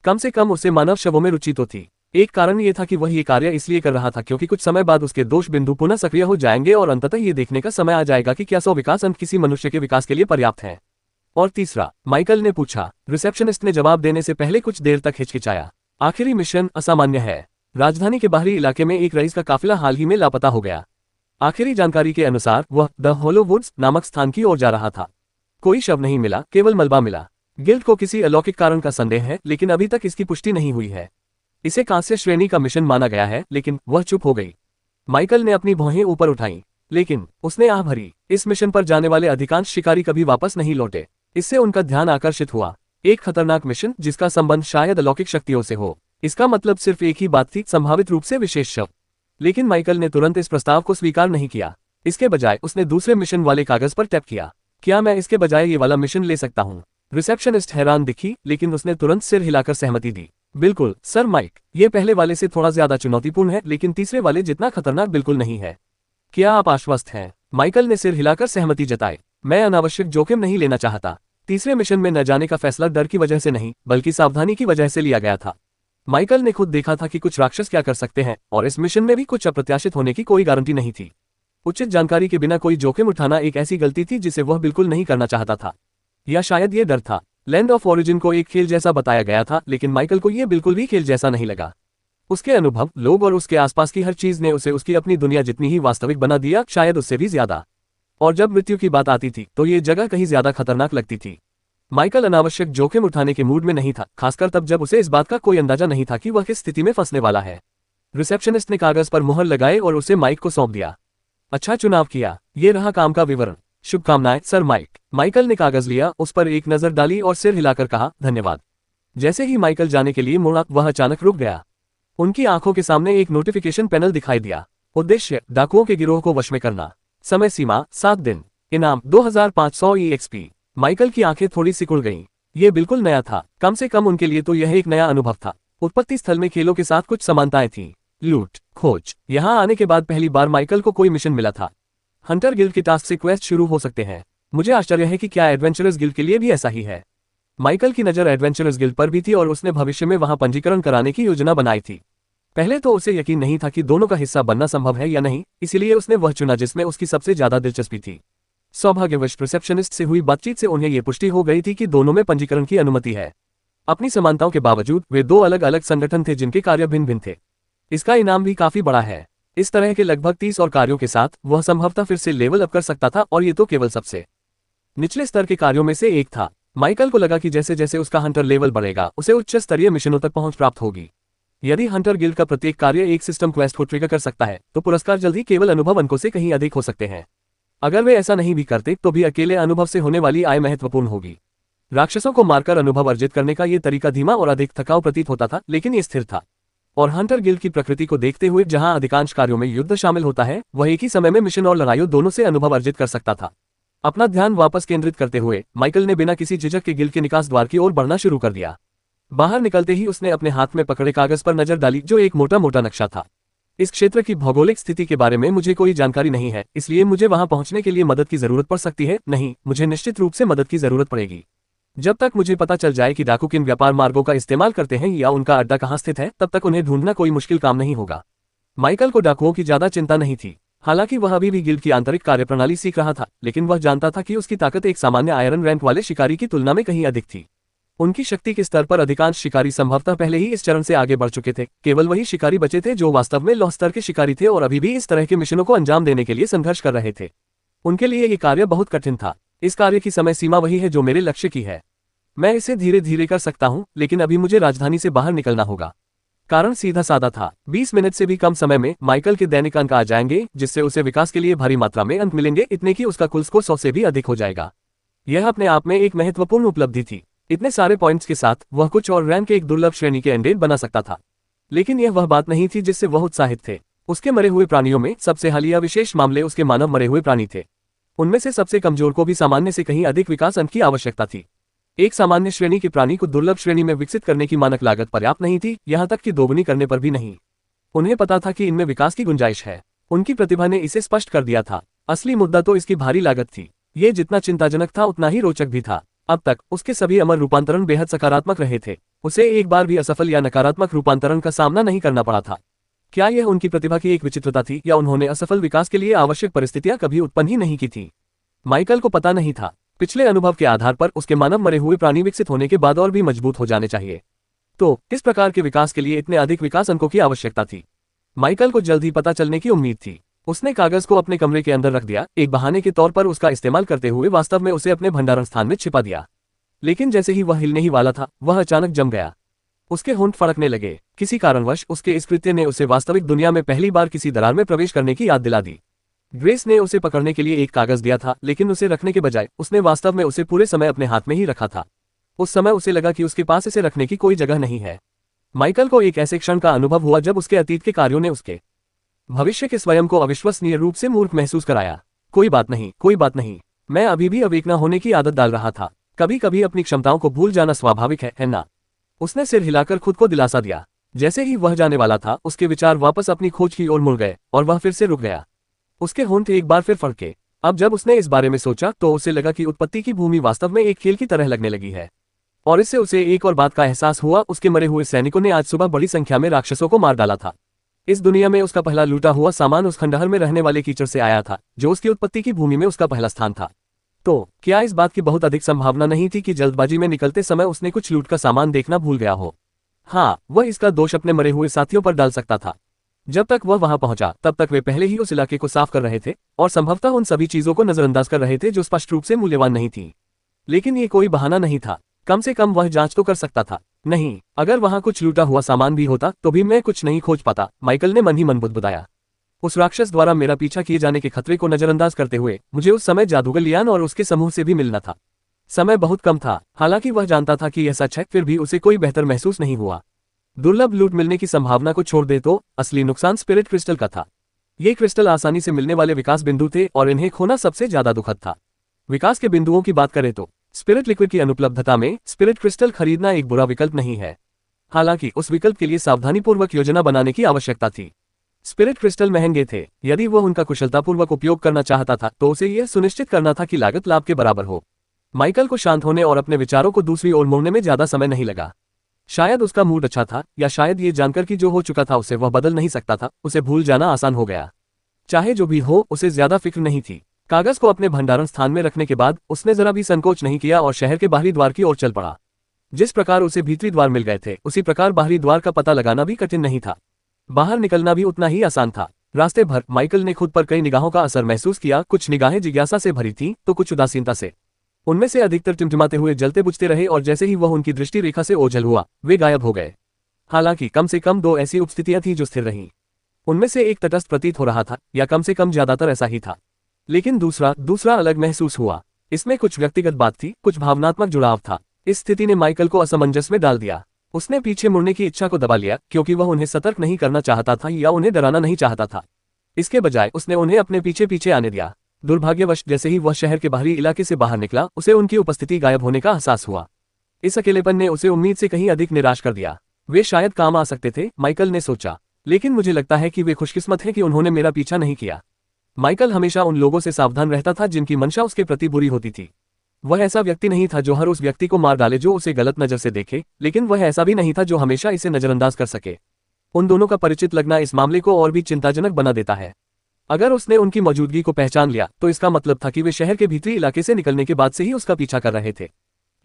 कम से कम उसे मानव शवों में रुचि तो थी। एक कारण ये था कि वह ये कार्य इसलिए कर रहा था क्योंकि कुछ समय बाद उसके दोष बिंदु पुनः सक्रिय हो जाएंगे और अंततः ये देखने का समय आ जाएगा कि क्या सौ विकास अंक किसी मनुष्य के विकास के लिए पर्याप्त है। और तीसरा, माइकल ने पूछा। रिसेप्शनिस्ट ने जवाब देने से पहले कुछ देर तक हिचकिचाया। आखिरी मिशन असामान्य है। राजधानी के बाहरी इलाके में एक रईस का काफिला हाल ही में लापता हो गया। आखिरी जानकारी के अनुसार वह द होलो वुड्स नामक स्थान की ओर जा रहा था। कोई शव नहीं मिला, केवल मलबा मिला। गिल्ड को किसी अलौकिक कारण का संदेह है, लेकिन अभी तक इसकी पुष्टि नहीं हुई है। इसे कांस्य श्रेणी का मिशन माना गया है, लेकिन वह चुप हो गई। माइकल ने अपनी भौहें ऊपर उठाईं, लेकिन उसने आह भरी। इस मिशन पर जाने वाले अधिकांश शिकारी कभी वापस नहीं लौटे। इससे उनका ध्यान आकर्षित हुआ। एक खतरनाक मिशन जिसका संबंध शायद अलौकिक शक्तियों से हो। इसका मतलब सिर्फ एक ही बात थी, संभावित रूप से विशेष शव। लेकिन माइकल ने तुरंत इस प्रस्ताव को स्वीकार नहीं किया। इसके बजाय उसने दूसरे मिशन वाले कागज पर टैप किया। क्या मैं इसके बजाय ये वाला मिशन ले सकता हूँ? रिसेप्शनिस्ट हैरान दिखी, लेकिन उसने तुरंत सिर हिलाकर सहमति दी। बिल्कुल सर माइक, ये पहले वाले से थोड़ा ज्यादा चुनौतीपूर्ण है, लेकिन तीसरे वाले जितना खतरनाक बिल्कुल नहीं है। क्या आप आश्वस्त हैं? माइकल ने सिर हिलाकर सहमति जताई। मैं अनावश्यक जोखिम नहीं लेना चाहता। तीसरे मिशन में न जाने का फैसला डर की वजह से नहीं, बल्कि सावधानी की वजह से लिया गया था। माइकल ने खुद देखा था कि कुछ राक्षस क्या कर सकते हैं, और इस मिशन में भी कुछ अप्रत्याशित होने की कोई गारंटी नहीं थी। उचित जानकारी के बिना कोई जोखिम उठाना एक ऐसी गलती थी जिसे वह बिल्कुल नहीं करना चाहता था। या शायद ये डर था। लैंड ऑफ ओरिजिन को एक खेल जैसा बताया गया था, लेकिन माइकल को यह बिल्कुल भी खेल जैसा नहीं लगा। उसके अनुभव, लोग और उसके आसपास की हर चीज ने उसे उसकी अपनी दुनिया जितनी ही वास्तविक बना दिया, शायद उससे भी ज्यादा। और जब मृत्यु की बात आती थी तो ये जगह कहीं ज्यादा खतरनाक लगती थी। माइकल अनावश्यक जोखिम उठाने के मूड में नहीं था, खासकर तब जब उसे इस बात का कोई अंदाजा नहीं था कि वह किस स्थिति में फंसने वाला है। रिसेप्शनिस्ट ने कागज पर मुहर लगाए और उसे माइक को सौंप दिया। अच्छा चुनाव किया। ये रहा काम का विवरण। शुभकामनाएं सर माइक। माइकल ने कागज लिया, उस पर एक नजर डाली और सिर हिलाकर कहा, धन्यवाद। जैसे ही माइकल जाने के लिए मुड़ा, वह अचानक रुक गया। उनकी आंखों के सामने एक नोटिफिकेशन पैनल दिखाई दिया। उद्देश्य, डाकुओं के गिरोह को वश में करना। समय सीमा 7 दिन। इनाम 2500 EXP। माइकल की आंखें थोड़ी सिकुड़ गईं। ये बिल्कुल नया था, कम से कम उनके लिए तो यह एक नया अनुभव था। उत्पत्ति स्थल में खेलों के साथ कुछ समानताएं थीं। लूट, खोज। यहाँ आने के बाद पहली बार माइकल को कोई मिशन मिला था। हंटर गिल्ड के टास्क से क्वेस्ट शुरू हो सकते हैं। मुझे आश्चर्य है कि क्या एडवेंचरर्स गिल्ड के लिए भी ऐसा ही है। माइकल की नजर एडवेंचरर्स गिल्ड पर भी थी और उसने भविष्य में वहां पंजीकरण कराने की योजना बनाई थी। पहले तो उसे यकीन नहीं था कि दोनों का हिस्सा बनना संभव है या नहीं, इसीलिए उसने वह चुना जिसमें उसकी सबसे ज्यादा दिलचस्पी थी। सौभाग्यवश रिसेप्शनिस्ट से हुई बातचीत से उन्हें यह पुष्टि हो गई थी कि दोनों में पंजीकरण की अनुमति है। अपनी समानताओं के बावजूद वे दो अलग अलग संगठन थे जिनके कार्य भिन्न भिन्न थे। इसका इनाम भी काफी बड़ा है। इस तरह के लगभग 30 और कार्यों के साथ वह संभवतः फिर से लेवल अप कर सकता था, और ये तो केवल सबसे निचले स्तर के कार्यों में से एक था। माइकल को लगा कि जैसे जैसे उसका हंटर लेवल बढ़ेगा, उसे उच्च स्तरीय मिशनों तक पहुंच प्राप्त होगी। यदि हंटर गिल्ड का प्रत्येक कार्य एक सिस्टम क्वेस्ट को ट्रिगर कर सकता है, तो पुरस्कार जल्दी केवल अनुभव अंकों से कहीं अधिक हो सकते हैं। अगर वे ऐसा नहीं भी करते तो भी अकेले अनुभव से होने वाली आय महत्वपूर्ण होगी। राक्षसों को मारकर अनुभव अर्जित करने का यह तरीका धीमा और अधिक थकाऊ प्रतीत होता था, लेकिन ये स्थिर था। और हंटर गिल्ड की प्रकृति को देखते हुए, जहां अधिकांश कार्यों में युद्ध शामिल होता है, वह एक ही समय में मिशन और लड़ाइयों दोनों से अनुभव अर्जित कर सकता था। अपना ध्यान वापस केंद्रित करते हुए माइकल ने बिना किसी झिझक के गिल्ड के निकास द्वार की ओर बढ़ना शुरू कर दिया। बाहर निकलते ही उसने अपने हाथ में पकड़े कागज पर नजर डाली जो एक मोटा मोटा नक्शा था। इस क्षेत्र की भौगोलिक स्थिति के बारे में मुझे कोई जानकारी नहीं है, इसलिए मुझे वहां पहुंचने के लिए मदद की जरूरत पड़ सकती है। नहीं, मुझे निश्चित रूप से मदद की जरूरत पड़ेगी। जब तक मुझे पता चल जाए कि डाकू किन व्यापार मार्गों का इस्तेमाल करते हैं या उनका अड्डा कहां स्थित है, तब तक उन्हें ढूंढना कोई मुश्किल काम नहीं होगा। माइकल को डाकुओं की ज्यादा चिंता नहीं थी। हालांकि वह अभी भी गिल्ड की आंतरिक कार्यप्रणाली सीख रहा था, लेकिन वह जानता था कि उसकी ताकत एक सामान्य आयरन रैंक वाले शिकारी की तुलना में कहीं अधिक थी। उनकी शक्ति के स्तर पर अधिकांश शिकारी संभवतः पहले ही इस चरण से आगे बढ़ चुके थे। केवल वही शिकारी बचे थे जो वास्तव में लौह स्तर के शिकारी थे और अभी भी इस तरह के मिशनों को अंजाम देने के लिए संघर्ष कर रहे थे। उनके लिए ये कार्य बहुत कठिन था। इस कार्य की समय सीमा वही है जो मेरे लक्ष्य की है। मैं इसे धीरे धीरे कर सकता हूं, लेकिन अभी मुझे राजधानी से बाहर निकलना होगा। कारण सीधा साधा था। 20 मिनट से भी कम समय में माइकल के दैनिक अंक आ जाएंगे, जिससे उसे विकास के लिए भारी मात्रा में अंक मिलेंगे, इतने कि उसका कुल स्कोर 100 से भी अधिक हो जाएगा। यह अपने आप में एक महत्वपूर्ण उपलब्धि थी। इतने सारे पॉइंट्स के साथ वह कुछ और रैंक के एक दुर्लभ श्रेणी के एंडेड बना सकता था। लेकिन यह वह बात नहीं थी जिससे वह उत्साहित थे। उसके मरे हुए प्राणियों में सबसे हालिया विशेष मामले उसके मानव मरे हुए प्राणी थे। उनमें से सबसे कमजोर को भी सामान्य से कहीं अधिक विकास अंक की आवश्यकता थी। एक सामान्य श्रेणी के प्राणी को दुर्लभ श्रेणी में विकसित करने की मानक लागत पर्याप्त नहीं थी, यहां तक कि दोगुनी करने पर भी नहीं। उन्हें पता था कि इनमें विकास की गुंजाइश है। उनकी प्रतिभा ने इसे स्पष्ट कर दिया था। असली मुद्दा तो इसकी भारी लागत थी। ये जितना चिंताजनक था उतना ही रोचक भी था। अब तक उसके सभी अमर रूपांतरण बेहद सकारात्मक रहे थे। उसे एक बार भी असफल या नकारात्मक रूपांतरण का सामना नहीं करना पड़ा था। क्या यह उनकी प्रतिभा की एक विचित्रता थी, या उन्होंने असफल विकास के लिए आवश्यक परिस्थितियां कभी उत्पन्न ही नहीं की थी? माइकल को पता नहीं था। पिछले अनुभव के आधार पर उसके मानव मरे हुए प्राणी विकसित होने के बाद और भी मजबूत हो जाने चाहिए। तो किस प्रकार के विकास के लिए इतने अधिक विकास अंकों की आवश्यकता थी? माइकल को जल्द ही पता चलने की उम्मीद थी। उसने कागज को अपने कमरे के अंदर रख दिया, एक बहाने के तौर पर उसका इस्तेमाल करते हुए वास्तव में उसे अपने भंडारण स्थान में छिपा दिया। लेकिन जैसे ही वह हिलने ही वाला था, वह अचानक जम गया। उसके होंठ फड़कने लगे। किसी कारणवश उसके इस कृत्य ने उसे वास्तविक दुनिया में पहली बार किसी दरार में प्रवेश करने की याद दिला दी। ग्रेस ने उसे पकड़ने के लिए एक कागज दिया था, लेकिन उसे रखने के बजाय उसने वास्तव में उसे पूरे समय अपने हाथ में ही रखा था। उस समय उसे लगा कि उसके पास इसे रखने की कोई जगह नहीं है। माइकल को एक ऐसे क्षण का अनुभव हुआ जब उसके अतीत के कार्यों ने उसके भविष्य के स्वयं को अविश्वसनीय रूप से मूर्ख महसूस कराया। कोई बात नहीं, कोई बात नहीं, मैं अभी भी अवेक न होने की आदत डाल रहा था। कभी कभी अपनी क्षमताओं को भूल जाना स्वाभाविक है ना? उसने सिर हिलाकर खुद को दिलासा दिया। जैसे ही वह जाने वाला था, उसके विचार वापस अपनी खोज की ओर मुड़ गए और वह फिर से रुक गया। उसके होंठ एक बार फिर फड़के। अब जब उसने इस बारे में सोचा तो उसे लगा कि उत्पत्ति की भूमि वास्तव में एक खेल की तरह लगने लगी है। और इससे उसे एक और बात का एहसास हुआ, उसके मरे हुए सैनिकों ने आज सुबह बड़ी संख्या में राक्षसों को मार डाला था। इस दुनिया में उसका पहला लूटा हुआ सामान उस खंडहर में रहने वाले कीचड़ से आया था, जो उसकी उत्पत्ति की भूमि में उसका पहला स्थान था। तो क्या इस बात की बहुत अधिक संभावना नहीं थी कि जल्दबाजी में निकलते समय उसने कुछ लूट का सामान देखना भूल गया हो? हाँ, वह इसका दोष अपने मरे हुए साथियों पर डाल सकता था। जब तक वह वहां पहुंचा, तब तक वे पहले ही उस इलाके को साफ कर रहे थे और संभवतः उन सभी चीजों को नजरअंदाज कर रहे थे जो स्पष्ट रूप से मूल्यवान नहीं थी। लेकिन ये कोई बहाना नहीं था। कम से कम वह जांच तो कर सकता था। नहीं, अगर वहां कुछ लूटा हुआ सामान भी होता तो भी मैं कुछ नहीं खोज पाता, माइकल ने मन ही मन बुदबुदाया। उस राक्षस द्वारा मेरा पीछा किए जाने के खतरे को नजरअंदाज करते हुए मुझे उस समय जादूगर लियान और उसके समूह से भी मिलना था। समय बहुत कम था। हालांकि वह जानता था कि यह सच है, फिर भी उसे कोई बेहतर महसूस नहीं हुआ। दुर्लभ लूट मिलने की संभावना को छोड़ दे तो असली नुकसान स्पिरिट क्रिस्टल का था। ये क्रिस्टल आसानी से मिलने वाले विकास बिंदु थे और इन्हें खोना सबसे ज्यादा दुखद था। विकास के बिंदुओं की बात करें तो स्पिरिट लिक्विड की अनुपलब्धता में स्पिरिट क्रिस्टल खरीदना एक बुरा विकल्प नहीं है। हालांकि उस विकल्प के लिए सावधानीपूर्वक योजना बनाने की आवश्यकता थी। स्पिरिट क्रिस्टल महंगे थे। यदि वह उनका कुशलतापूर्वक उपयोग करना चाहता था तो उसे यह सुनिश्चित करना था कि लागत लाभ के बराबर हो। माइकल को शांत होने और अपने विचारों को दूसरी ओर मोड़ने में ज्यादा समय नहीं लगा। शायद उसका मूड अच्छा था, या शायद ये जानकर कि जो हो चुका था उसे वह बदल नहीं सकता था, उसे भूल जाना आसान हो गया। चाहे जो भी हो, उसे ज्यादा फिक्र नहीं थी। कागज को अपने भंडारण स्थान में रखने के बाद उसने जरा भी संकोच नहीं किया और शहर के बाहरी द्वार की ओर चल पड़ा। जिस प्रकार उसे भीतरी द्वार मिल गए थे, उसी प्रकार बाहरी द्वार का पता लगाना भी कठिन नहीं था। बाहर निकलना भी उतना ही आसान था। रास्ते भर माइकल ने खुद पर कई निगाहों का असर महसूस किया। कुछ निगाहें जिज्ञासा से भरी थीं, तो कुछ उदासीनता से। उनमें से अधिकतर टिमटिमाते हुए जलते बुझते रहे और जैसे ही वह उनकी दृष्टि रेखा से ओझल हुआ, वे गायब हो गए। हालांकि कम से कम 2 ऐसी उपस्थितियां थीं जो स्थिर रहीं। उनमें से एक तटस्थ प्रतीत हो रहा था, या कम से कम ज्यादातर ऐसा ही था। लेकिन दूसरा अलग महसूस हुआ। इसमें कुछ व्यक्तिगत बात थी, कुछ भावनात्मक जुड़ाव था। इस स्थिति ने माइकल को असमंजस में डाल दिया। उसने पीछे मुड़ने की इच्छा को दबा लिया, क्योंकि वह उन्हें सतर्क नहीं करना चाहता था या उन्हें डराना नहीं चाहता था। इसके बजाय उसने उन्हें अपने पीछे पीछे आने दिया। दुर्भाग्यवश जैसे ही वह शहर के बाहरी इलाके से बाहर निकला, उसे उनकी उपस्थिति गायब होने का एहसास हुआ। इस अकेलेपन ने उसे उम्मीद से कहीं अधिक निराश कर दिया। वे शायद काम आ सकते थे, माइकल ने सोचा, लेकिन मुझे लगता है कि वे खुशकिस्मत हैं कि उन्होंने मेरा पीछा नहीं किया। माइकल हमेशा उन लोगों से सावधान रहता था जिनकी मंशा उसके प्रति बुरी होती थी। वह ऐसा व्यक्ति नहीं था जो हर उस व्यक्ति को मार डाले जो उसे गलत नजर से देखे, लेकिन वह ऐसा भी नहीं था जो हमेशा इसे नजरअंदाज कर सके। उन दोनों का परिचित लगना इस मामले को और भी चिंताजनक बना देता है। अगर उसने उनकी मौजूदगी को पहचान लिया तो इसका मतलब था कि वे शहर के भीतरी इलाके से निकलने के बाद से ही उसका पीछा कर रहे थे।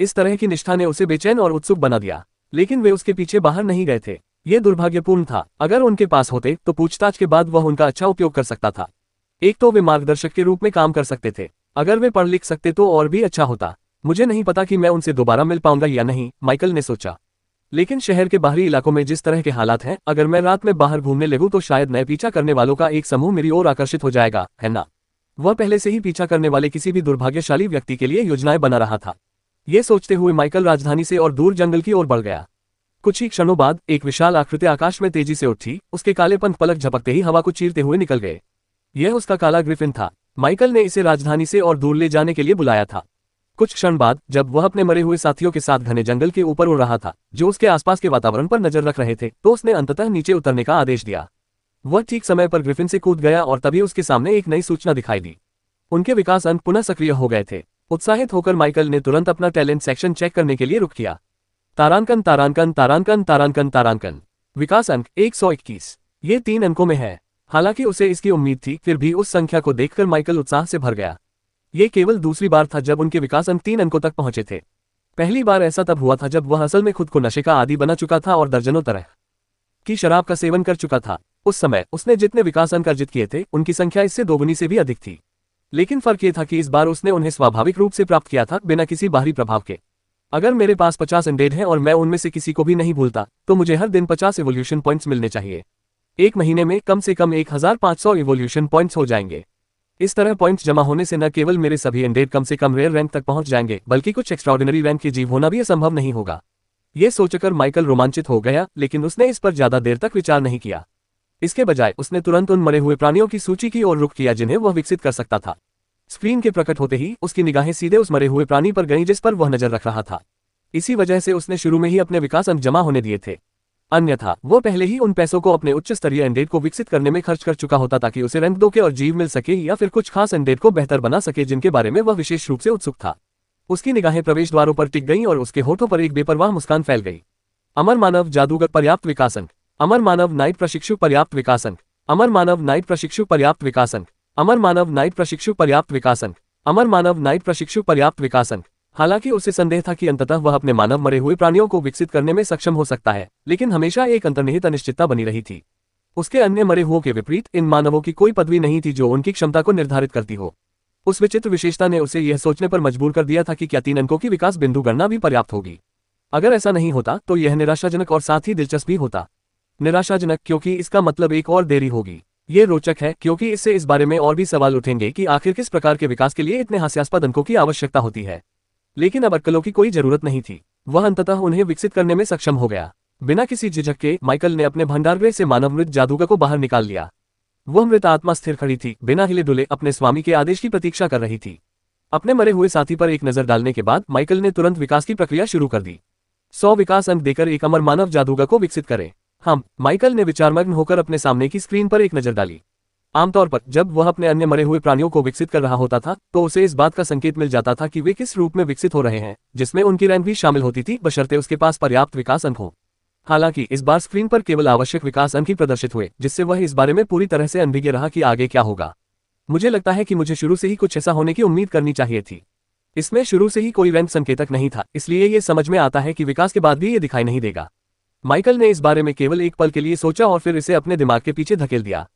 इस तरह की निष्ठा ने उसे बेचैन और उत्सुक बना दिया, लेकिन वे उसके पीछे बाहर नहीं गए थे। ये दुर्भाग्यपूर्ण था। अगर उनके पास होते तो पूछताछ के बाद वह उनका अच्छा उपयोग कर सकता था। एक तो वे मार्गदर्शक के रूप में काम कर सकते थे, अगर वे पढ़ लिख सकते तो और भी अच्छा होता। मुझे नहीं पता कि मैं उनसे दोबारा मिल पाऊंगा या नहीं, माइकल ने सोचा। लेकिन शहर के बाहरी इलाकों में जिस तरह के हालात हैं, अगर मैं रात में बाहर घूमने लगूं तो शायद नए पीछा करने वालों का एक समूह मेरी ओर आकर्षित हो जाएगा, है ना? वह पहले से ही पीछा करने वाले किसी भी दुर्भाग्यशाली व्यक्ति के लिए योजनाएं बना रहा था। ये सोचते हुए माइकल राजधानी से और दूर जंगल की ओर बढ़ गया। कुछ ही क्षणों बाद एक विशाल आकृति आकाश में तेजी से उठी। उसके काले पंख पलक झपकते ही हवा को चीरते हुए निकल गए। यह उसका काला ग्रिफिन था। माइकल ने इसे राजधानी से और दूर ले जाने के लिए बुलाया था। कुछ क्षण बाद जब वह अपने मरे हुए साथियों के साथ घने जंगल के ऊपर उड़ रहा था जो उसके आसपास के वातावरण पर नजर रख रहे थे, तो उसने अंततः नीचे उतरने का आदेश दिया। वह ठीक समय पर ग्रिफिन से कूद गया और तभी उसके सामने एक नई सूचना दिखाई दी। उनके विकास अंक पुनः सक्रिय हो गए थे। उत्साहित होकर माइकल ने तुरंत अपना टैलेंट सेक्शन चेक करने के लिए रुक किया। तारांकन तारांकन तारांकन तारांकन तारांकन। विकास अंक 121। ये 3 अंकों में है। हालांकि उसे इसकी उम्मीद थी, फिर भी उस संख्या को देखकर माइकल उत्साह से भर गया। ये केवल दूसरी बार था जब उनके विकास अंक 3 अंकों तक पहुंचे थे। पहली बार ऐसा तब हुआ था जब वह असल में खुद को नशे का आदी बना चुका था और दर्जनों तरह की शराब का सेवन कर चुका था। उस समय उसने जितने विकास अंक अर्जित किए थे उनकी संख्या इससे दोगुनी से भी अधिक थी। लेकिन फर्क ये था कि इस बार उसने उन्हें स्वाभाविक रूप से प्राप्त किया था, बिना किसी बाहरी प्रभाव के। अगर मेरे पास 50 एंडेड हैं और मैं उनमें से किसी को भी नहीं भूलता, तो मुझे हर दिन 50 इवोल्यूशन पॉइंट्स मिलने चाहिए। एक महीने में कम से कम 1500 इवोल्यूशन पॉइंट्स हो जाएंगे। इस तरह पॉइंट्स जमा होने से न केवल मेरे सभी एंडेड कम से कम रेयर रैंक तक पहुंच जाएंगे, बल्कि कुछ एक्स्ट्राऑर्डिनरी रैंक के जीव होना भी असंभव नहीं होगा। ये सोचकर माइकल रोमांचित हो गया, लेकिन उसने इस पर ज्यादा देर तक विचार नहीं किया। इसके बजाय उसने तुरंत उन मरे हुए प्राणियों की सूची की ओर रुख किया जिन्हें वह विकसित कर सकता था। स्क्रीन के प्रकट होते ही उसकी निगाहें सीधे उस मरे हुए प्राणी पर गईं जिस पर वह नजर रख रहा था। इसी वजह से उसने शुरू में ही अपने विकास अंक जमा होने दिए थे। अन्यथा वो पहले ही उन पैसों को अपने उच्च स्तरीय एंडेड को विकसित करने में खर्च कर चुका होता ताकि उसे रैंक 2 के और जीव मिल सके या फिर कुछ खास एंडेड को बेहतर बना सके जिनके बारे में वह विशेष रूप से उत्सुक था। उसकी निगाहें प्रवेश द्वारों पर टिक गईं और उसके होठों पर एक बेपरवाह मुस्कान फैल गई। अमर मानव जादूगर पर्याप्त विकास अंक। अमर मानव नाइट प्रशिक्षु पर्याप्त विकास अंक। अमर मानव नाइट प्रशिक्षु पर्याप्त विकास अंक। अमर मानव नाइट प्रशिक्षु पर्याप्त विकास अंक। अमर मानव नाइट प्रशिक्षु पर्याप्त विकास अंक। हालांकि उसे संदेह था कि अंततः वह अपने मानव मरे हुए प्राणियों को विकसित करने में सक्षम हो सकता है, लेकिन हमेशा एक अंतर्निहित अनिश्चितता बनी रही थी। उसके अन्य मरे हुओं के विपरीत इन मानवों की कोई पदवी नहीं थी जो उनकी क्षमता को निर्धारित करती हो। उस विचित्र विशेषता ने उसे यह सोचने पर मजबूर कर दिया था कि क्या 3 अंकों की विकास बिंदु गणना भी पर्याप्त होगी। अगर ऐसा नहीं होता तो यह निराशाजनक और साथ ही दिलचस्प भी होता। निराशाजनक क्योंकि इसका मतलब एक और देरी होगी। ये रोचक है क्योंकि इससे इस बारे में और भी सवाल उठेंगे कि आखिर किस प्रकार के विकास के लिए इतने हास्यास्पद अंकों की आवश्यकता होती है। लेकिन अब अटकलों की कोई जरूरत नहीं थी। वह अंततः उन्हें विकसित करने में सक्षम हो गया। बिना किसी झिझक के माइकल ने अपने भंडारगृह से मानव मृत जादूगर को बाहर निकाल लिया। वह मृत आत्मा स्थिर खड़ी थी, बिना हिले डुले अपने स्वामी के आदेश की प्रतीक्षा कर रही थी। अपने मरे हुए साथी पर एक नजर डालने के बाद माइकल ने तुरंत विकास की प्रक्रिया शुरू कर दी। 100 विकास अंक देकर एक अमर मानव जादूगर को विकसित करें। माइकल ने विचारमग्न होकर अपने सामने की स्क्रीन पर एक नजर डाली। आमतौर पर जब वह अपने अन्य मरे हुए प्राणियों को विकसित कर रहा होता था तो उसे इस बात का संकेत मिल जाता था कि वे किस रूप में विकसित हो रहे हैं, जिसमें उनकी रैंक भी शामिल होती थी, बशर्ते उसके पास पर्याप्त विकास अंक हो। हालांकि इस बार स्क्रीन पर केवल आवश्यक विकास अंक ही प्रदर्शित हुए, जिससे वह इस बारे में पूरी तरह से अनभिज्ञ रहा कि आगे क्या होगा। मुझे लगता है कि मुझे शुरू से ही कुछ ऐसा होने की उम्मीद करनी चाहिए थी। इसमें शुरू से ही कोई रैंक संकेतक नहीं था, इसलिए ये समझ में आता है कि विकास के बाद भी ये दिखाई नहीं देगा। माइकल ने इस बारे में केवल एक पल के लिए सोचा और फिर इसे अपने दिमाग के पीछे धकेल दिया।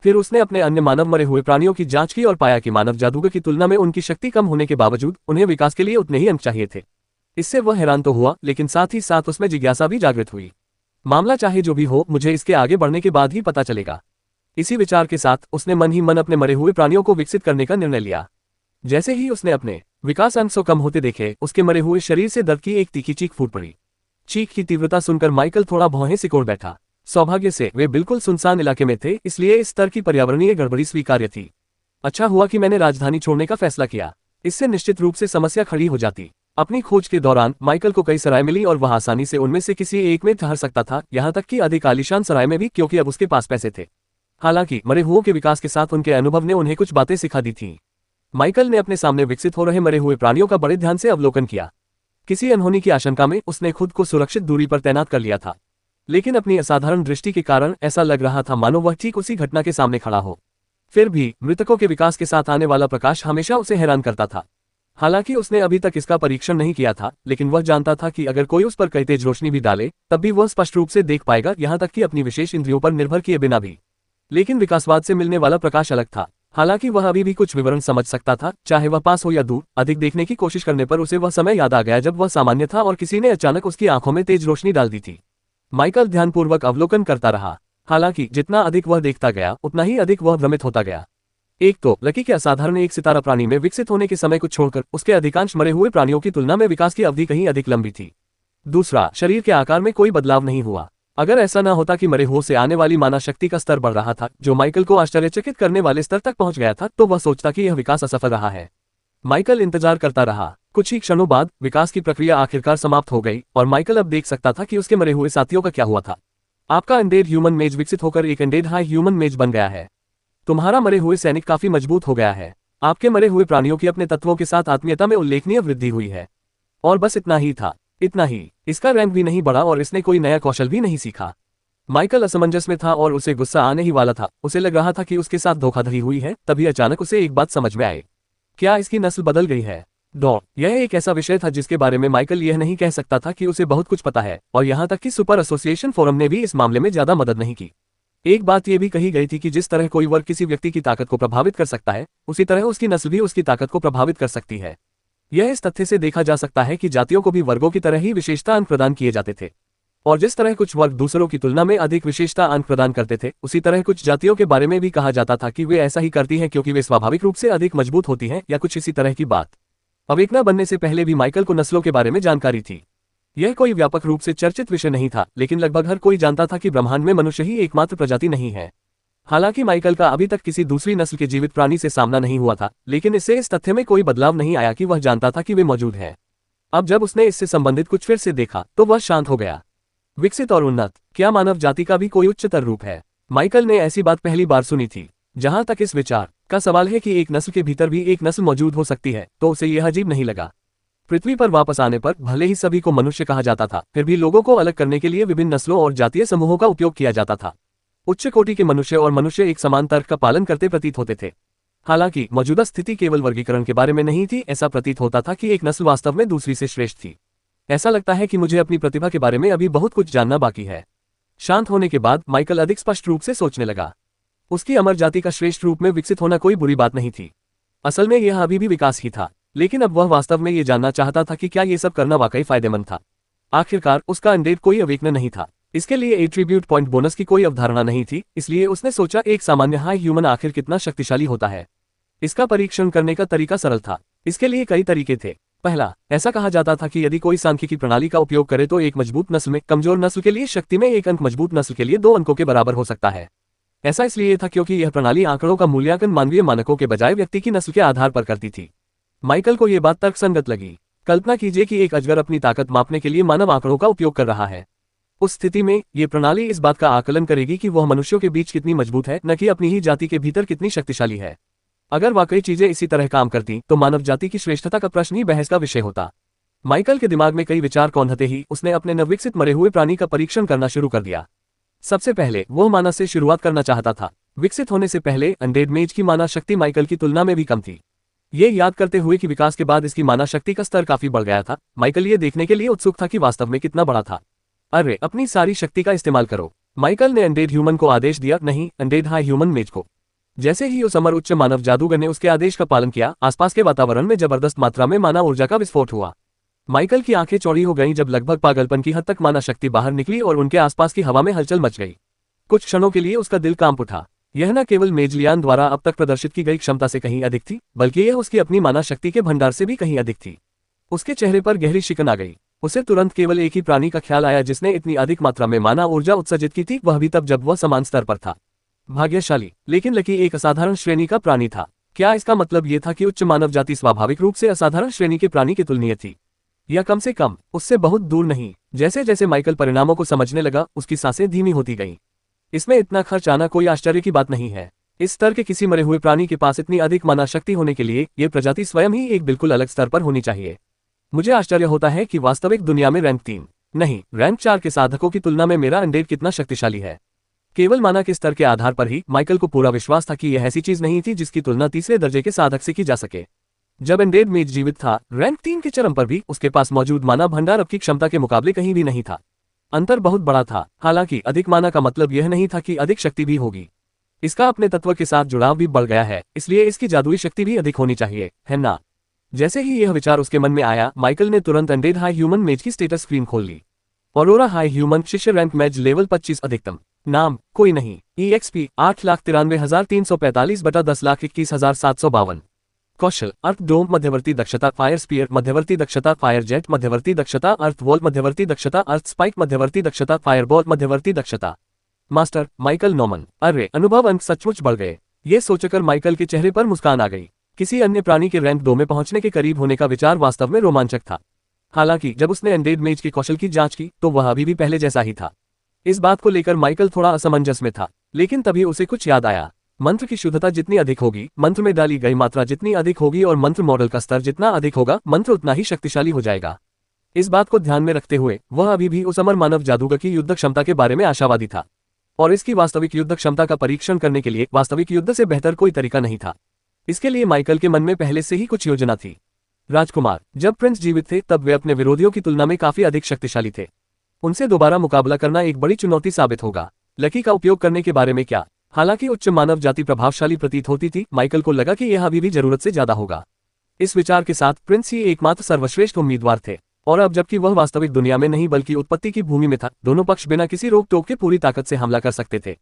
फिर उसने अपने अन्य मानव मरे हुए प्राणियों की जांच की और पाया कि मानव जादूगर की तुलना में उनकी शक्ति कम होने के बावजूद उन्हें विकास के लिए उतने ही अंक चाहिए थे। इससे वह हैरान तो हुआ, लेकिन साथ ही साथ उसमें जिज्ञासा भी जागृत हुई। मामला चाहे जो भी हो, मुझे इसके आगे बढ़ने के बाद ही पता चलेगा। इसी विचार के साथ उसने मन ही मन अपने मरे हुए प्राणियों को विकसित करने का निर्णय लिया। जैसे ही उसने अपने विकास अंक 100 कम होते देखे, उसके मरे हुए शरीर से दर्द की एक तीखी चीख फूट पड़ी। चीख की तीव्रता सुनकर माइकल थोड़ा भौहें सिकोड़ बैठा। सौभाग्य से वे बिल्कुल सुनसान इलाके में थे, इसलिए इस स्तर की पर्यावरणीय गड़बड़ी स्वीकार्य थी। अच्छा हुआ कि मैंने राजधानी छोड़ने का फैसला किया, इससे निश्चित रूप से समस्या खड़ी हो जाती। अपनी खोज के दौरान माइकल को कई सराय मिली और वह आसानी से उनमें से किसी एक में ठहर सकता था, यहाँ तक कि अधिक आलीशान सराय में भी, क्योंकि अब उसके पास पैसे थे। हालांकि मरे हुओं के विकास के साथ उनके अनुभव ने उन्हें कुछ बातें सिखा दी थीं। माइकल ने अपने सामने विकसित हो रहे मरे हुए प्राणियों का बड़े ध्यान से अवलोकन किया। किसी अनहोनी की आशंका में उसने खुद को सुरक्षित दूरी पर तैनात कर लिया था, लेकिन अपनी असाधारण दृष्टि के कारण ऐसा लग रहा था मानो वह ठीक उसी घटना के सामने खड़ा हो। फिर भी मृतकों के विकास के साथ आने वाला प्रकाश हमेशा उसे हैरान करता था। हालांकि उसने अभी तक इसका परीक्षण नहीं किया था, लेकिन वह जानता था कि अगर कोई उस पर कई तेज रोशनी भी डाले तब भी वह स्पष्ट रूप से देख पाएगा, यहाँ तक कि अपनी विशेष इंद्रियों पर निर्भर किए बिना भी। लेकिन विकासवाद से मिलने वाला प्रकाश अलग था। हालांकि वह अभी भी कुछ विवरण समझ सकता था, चाहे वह पास हो या दूर। अधिक देखने की कोशिश करने पर उसे वह समय याद आ गया जब वह सामान्य था और किसी ने अचानक उसकी आंखों में तेज रोशनी डाल दी थी। माइकल ध्यानपूर्वक अवलोकन करता रहा। हालांकि जितना अधिक वह देखता गया उतना ही अधिक वह भ्रमित होता गया। एक तो लकी के असाधारण एक सितारा प्राणी में विकसित होने के समय को छोड़कर उसके अधिकांश मरे हुए प्राणियों की तुलना में विकास की अवधि कहीं अधिक लंबी थी। दूसरा, शरीर के आकार में कोई बदलाव नहीं हुआ। अगर ऐसा न होता कि मरे हुओं से आने वाली मानव शक्ति का स्तर बढ़ रहा था, जो माइकल को आश्चर्यचकित करने वाले स्तर तक पहुंच गया था, तो वह सोचता कि यह विकास असफल रहा है। माइकल इंतजार करता रहा। कुछ ही क्षणों बाद विकास की प्रक्रिया आखिरकार समाप्त हो गई और माइकल अब देख सकता था कि उसके मरे हुए साथियों का क्या हुआ था। आपका अनडेड ह्यूमन मेज विकसित होकर एक अनडेड हाई ह्यूमन मेज बन गया है। तुम्हारा मरे हुए सैनिक काफी मजबूत हो गया है। आपके मरे हुए प्राणियों की अपने तत्वों के साथ आत्मीयता में उल्लेखनीय वृद्धि हुई है। और बस इतना ही था, इतना ही। इसका रैंक भी नहीं बढ़ा और इसने कोई नया कौशल भी नहीं सीखा। माइकल असमंजस में था और उसे गुस्सा आने ही वाला था। उसे लग रहा था कि उसके साथ धोखाधड़ी हुई है। तभी अचानक उसे एक बात समझ में आई। क्या इसकी नस्ल बदल गई है? यह एक ऐसा विषय था जिसके बारे में माइकल यह नहीं कह सकता था कि उसे बहुत कुछ पता है, और यहाँ तक कि सुपर एसोसिएशन फोरम ने भी इस मामले में ज्यादा मदद नहीं की। एक बात यह भी कही गई थी कि जिस तरह कोई वर्ग किसी व्यक्ति की ताकत को प्रभावित कर सकता है, उसी तरह उसकी नस्ल भी उसकी ताकत को प्रभावित कर सकती है। यह इस तथ्य से देखा जा सकता है कि जातियों को भी वर्गों की तरह ही विशेषता अंक प्रदान किए जाते थे, और जिस तरह कुछ वर्ग दूसरों की तुलना में अधिक विशेषता अंक प्रदान करते थे, उसी तरह कुछ जातियों के बारे में भी कहा जाता था कि वे ऐसा ही करती हैं क्योंकि वे स्वाभाविक रूप से अधिक मजबूत होती हैं, या कुछ इसी तरह की बात। अवेकना बनने से पहले भी माइकल को नस्लों के बारे में जानकारी थी। यह कोई व्यापक रूप से चर्चित विषय नहीं था, लेकिन लगभग हर कोई जानता था कि ब्रह्मांड में मनुष्य ही एकमात्र प्रजाति नहीं है। हालांकि माइकल का अभी तक किसी दूसरी नस्ल के जीवित प्राणी से सामना नहीं हुआ था, लेकिन इससे इस तथ्य में कोई बदलाव नहीं आया कि वह जानता था कि वे मौजूद हैं। अब जब उसने इससे संबंधित कुछ फिर से देखा तो वह शांत हो गया। विकसित और उन्नत, क्या मानव जाति का भी कोई उच्चतर रूप है? माइकल ने ऐसी बात पहली बार सुनी थी। जहां तक इस विचार का सवाल है कि एक नस्ल के भीतर भी एक नस्ल मौजूद हो सकती है, तो उसे यह अजीब नहीं लगा। पृथ्वी पर वापस आने पर भले ही सभी को मनुष्य कहा जाता था, फिर भी लोगों को अलग करने के लिए विभिन्न नस्लों और जातीय समूहों का उपयोग किया जाता था। उच्च कोटि के मनुष्य और मनुष्य एक समान तर्क का पालन करते प्रतीत होते थे। हालांकि मौजूदा स्थिति केवल वर्गीकरण के बारे में नहीं थी। ऐसा प्रतीत होता था कि एक नस्ल वास्तव में दूसरी से श्रेष्ठ थी। ऐसा लगता है कि मुझे अपनी प्रतिभा के बारे में अभी बहुत कुछ जानना बाकी है। शांत होने के बाद माइकल अधिक स्पष्ट रूप से सोचने लगा। उसकी अमर जाति का श्रेष्ठ रूप में विकसित होना कोई बुरी बात नहीं थी। असल में यह अभी भी विकास ही था, लेकिन अब वह वास्तव में ये जानना चाहता था कि क्या ये सब करना वाकई फायदेमंद था। आखिरकार उसका अनडेड कोई अवेकन नहीं था। इसके लिए एट्रीब्यूट पॉइंट बोनस की कोई अवधारणा नहीं थी, इसलिए उसने सोचा एक सामान्य हाई ह्यूमन आखिर कितना शक्तिशाली होता है। इसका परीक्षण करने का तरीका सरल था। इसके लिए कई तरीके थे। पहला, ऐसा कहा जाता था कि यदि कोई सांख्यिकी प्रणाली का उपयोग करे तो एक मजबूत नस्ल में कमजोर नस्ल के लिए शक्ति में 1 अंक, मजबूत नस्ल के लिए 2 अंकों के बराबर हो सकता है। ऐसा इसलिए था क्योंकि यह प्रणाली आंकड़ों का मूल्यांकन मानवीय मानकों के बजाय व्यक्ति की नस्ल के आधार पर करती थी। माइकल को यह बात तर्कसंगत लगी। कल्पना कीजिए कि एक अजगर अपनी ताकत मापने के लिए मानव आंकड़ों का उपयोग कर रहा है। उस स्थिति में ये प्रणाली इस बात का आकलन करेगी कि वह मनुष्यों के बीच कितनी मजबूत है, न कि अपनी ही जाति के भीतर कितनी शक्तिशाली है। अगर वाकई चीजें इसी तरह काम करती तो मानव जाति की श्रेष्ठता का प्रश्न ही बहस का विषय होता। माइकल के दिमाग में कई विचार कौंधते ही उसने अपने नवविकसित मरे हुए प्राणी का परीक्षण करना शुरू कर दिया। सबसे पहले वो मानव से शुरुआत करना चाहता था। विकसित होने से पहले अनडेड मेज की मानव शक्ति माइकल की तुलना में भी कम थी। ये याद करते हुए कि विकास के बाद इसकी मानव शक्ति का स्तर काफी बढ़ गया था, माइकल ये देखने के लिए उत्सुक था कि वास्तव में कितना बड़ा था। अरे, अपनी सारी शक्ति का इस्तेमाल करो। माइकल ने अनडेड ह्यूमन को आदेश दिया, नहीं, अनडेड हाई ह्यूमन मेज को। जैसे ही उस अमर उच्च मानव जादूगर ने उसके आदेश का पालन किया, आसपास के वातावरण में जबरदस्त मात्रा में माना ऊर्जा का विस्फोट हुआ। माइकल की आंखें चौड़ी हो गईं जब लगभग पागलपन की हद तक माना शक्ति बाहर निकली और उनके आसपास की हवा में हलचल मच गई। कुछ क्षणों के लिए उसका दिल कांप उठा। यह न केवल मेजलियान द्वारा अब तक प्रदर्शित की गई क्षमता से कहीं अधिक थी, बल्कि यह उसकी अपनी माना शक्ति के भंडार से भी कहीं अधिक थी। उसके चेहरे पर गहरी शिकन आ गई। उसे तुरंत केवल एक ही प्राणी का ख्याल आया जिसने इतनी अधिक मात्रा में माना ऊर्जा उत्सर्जित की थी, वह भी तब जब वह समान स्तर पर था। भाग्यशाली, लेकिन लकी एक असाधारण श्रेणी का प्राणी था। क्या इसका मतलब यह था कि उच्च मानव जाति स्वाभाविक रूप से असाधारण श्रेणी के प्राणी की तुलनीय थी? या कम से कम उससे बहुत दूर नहीं। जैसे जैसे माइकल परिणामों को समझने लगा, उसकी सांसें धीमी होती गईं। इसमें इतना खर्च आना कोई आश्चर्य की बात नहीं है। इस स्तर के किसी मरे हुए प्राणी के पास इतनी अधिक माना शक्ति होने के लिए ये प्रजाति स्वयं ही एक बिल्कुल अलग स्तर पर होनी चाहिए। मुझे आश्चर्य होता है कि वास्तविक दुनिया में रैंक 3 नहीं, रैंक 4 के साधकों की तुलना में मेरा अनडेड कितना शक्तिशाली है। केवल माना के स्तर के आधार पर ही माइकल को पूरा विश्वास था कि यह ऐसी चीज नहीं थी जिसकी तुलना तीसरे दर्जे के साधक से की जा सके। जब अनडेड मेज जीवित था, रैंक 3 के चरम पर भी उसके पास मौजूद माना भंडार अब की क्षमता के मुकाबले कहीं भी नहीं था। अंतर बहुत बड़ा था। हालांकि अधिक माना का मतलब यह नहीं था कि अधिक शक्ति भी होगी। इसका अपने तत्व के साथ जुड़ाव भी बढ़ गया है, इसलिए इसकी जादुई शक्ति भी अधिक होनी चाहिए, है ना? जैसे ही यह विचार उसके मन में आया, माइकल ने तुरंत अनडेड हाई ह्यूमन मेज की स्टेटस स्क्रीन खोल ली। ऑरोरा हाई ह्यूमन शिष्य रैंक मेज लेवल 25 अधिकतम। नाम कोई नहीं। EXP 8,93,345 बटा 10,21,752। कौशल अर्थ डोम मध्यवर्ती दक्षता फायर स्पीयर मध्यवर्ती दक्षता फायर जेट मध्यवर्ती दक्षता अर्थ वॉल मध्यवर्ती दक्षता अर्थ स्पाइक मध्यवर्ती दक्षता फायरबॉल मध्यवर्ती दक्षता। Master Michael नॉमन। अरे, अनुभव अंक सचमुच बढ़ गए। ये सोचकर माइकल के चेहरे पर मुस्कान आ गई। किसी अन्य प्राणी के रैंक 2 में पहुंचने के करीब होने का विचार वास्तव में रोमांचक था। हालांकि जब उसने अनडेड मेज के कौशल की जांच की तो वह अभी भी पहले जैसा ही था। इस बात को लेकर माइकल थोड़ा असमंजस में था, लेकिन तभी उसे कुछ याद आया। मंत्र की शुद्धता जितनी अधिक होगी, मंत्र में डाली गई मात्रा जितनी अधिक होगी और मंत्र मॉडल का स्तर जितना अधिक होगा, मंत्र उतना ही शक्तिशाली हो जाएगा। इस बात को ध्यान में रखते हुए वह अभी भी उस अमर मानव जादूगर की युद्ध क्षमता के बारे में आशावादी था, और इसकी वास्तविक युद्ध क्षमता का परीक्षण करने के लिए वास्तविक युद्ध से बेहतर कोई तरीका नहीं था। इसके लिए माइकल के मन में पहले से ही कुछ योजना थी। राजकुमार, जब प्रिंस जीवित थे तब वे अपने विरोधियों की तुलना में काफी अधिक शक्तिशाली थे। उनसे दोबारा मुकाबला करना एक बड़ी चुनौती साबित होगा। लकी का उपयोग करने के बारे में क्या? हालांकि उच्च मानव जाति प्रभावशाली प्रतीत होती थी, माइकल को लगा कि यह अभी भी जरूरत से ज्यादा होगा। इस विचार के साथ प्रिंस ही एकमात्र सर्वश्रेष्ठ उम्मीदवार थे, और अब जबकि वह वास्तविक दुनिया में नहीं बल्कि उत्पत्ति की भूमि में था, दोनों पक्ष बिना किसी रोक टोक के पूरी ताकत से हमला कर सकते थे।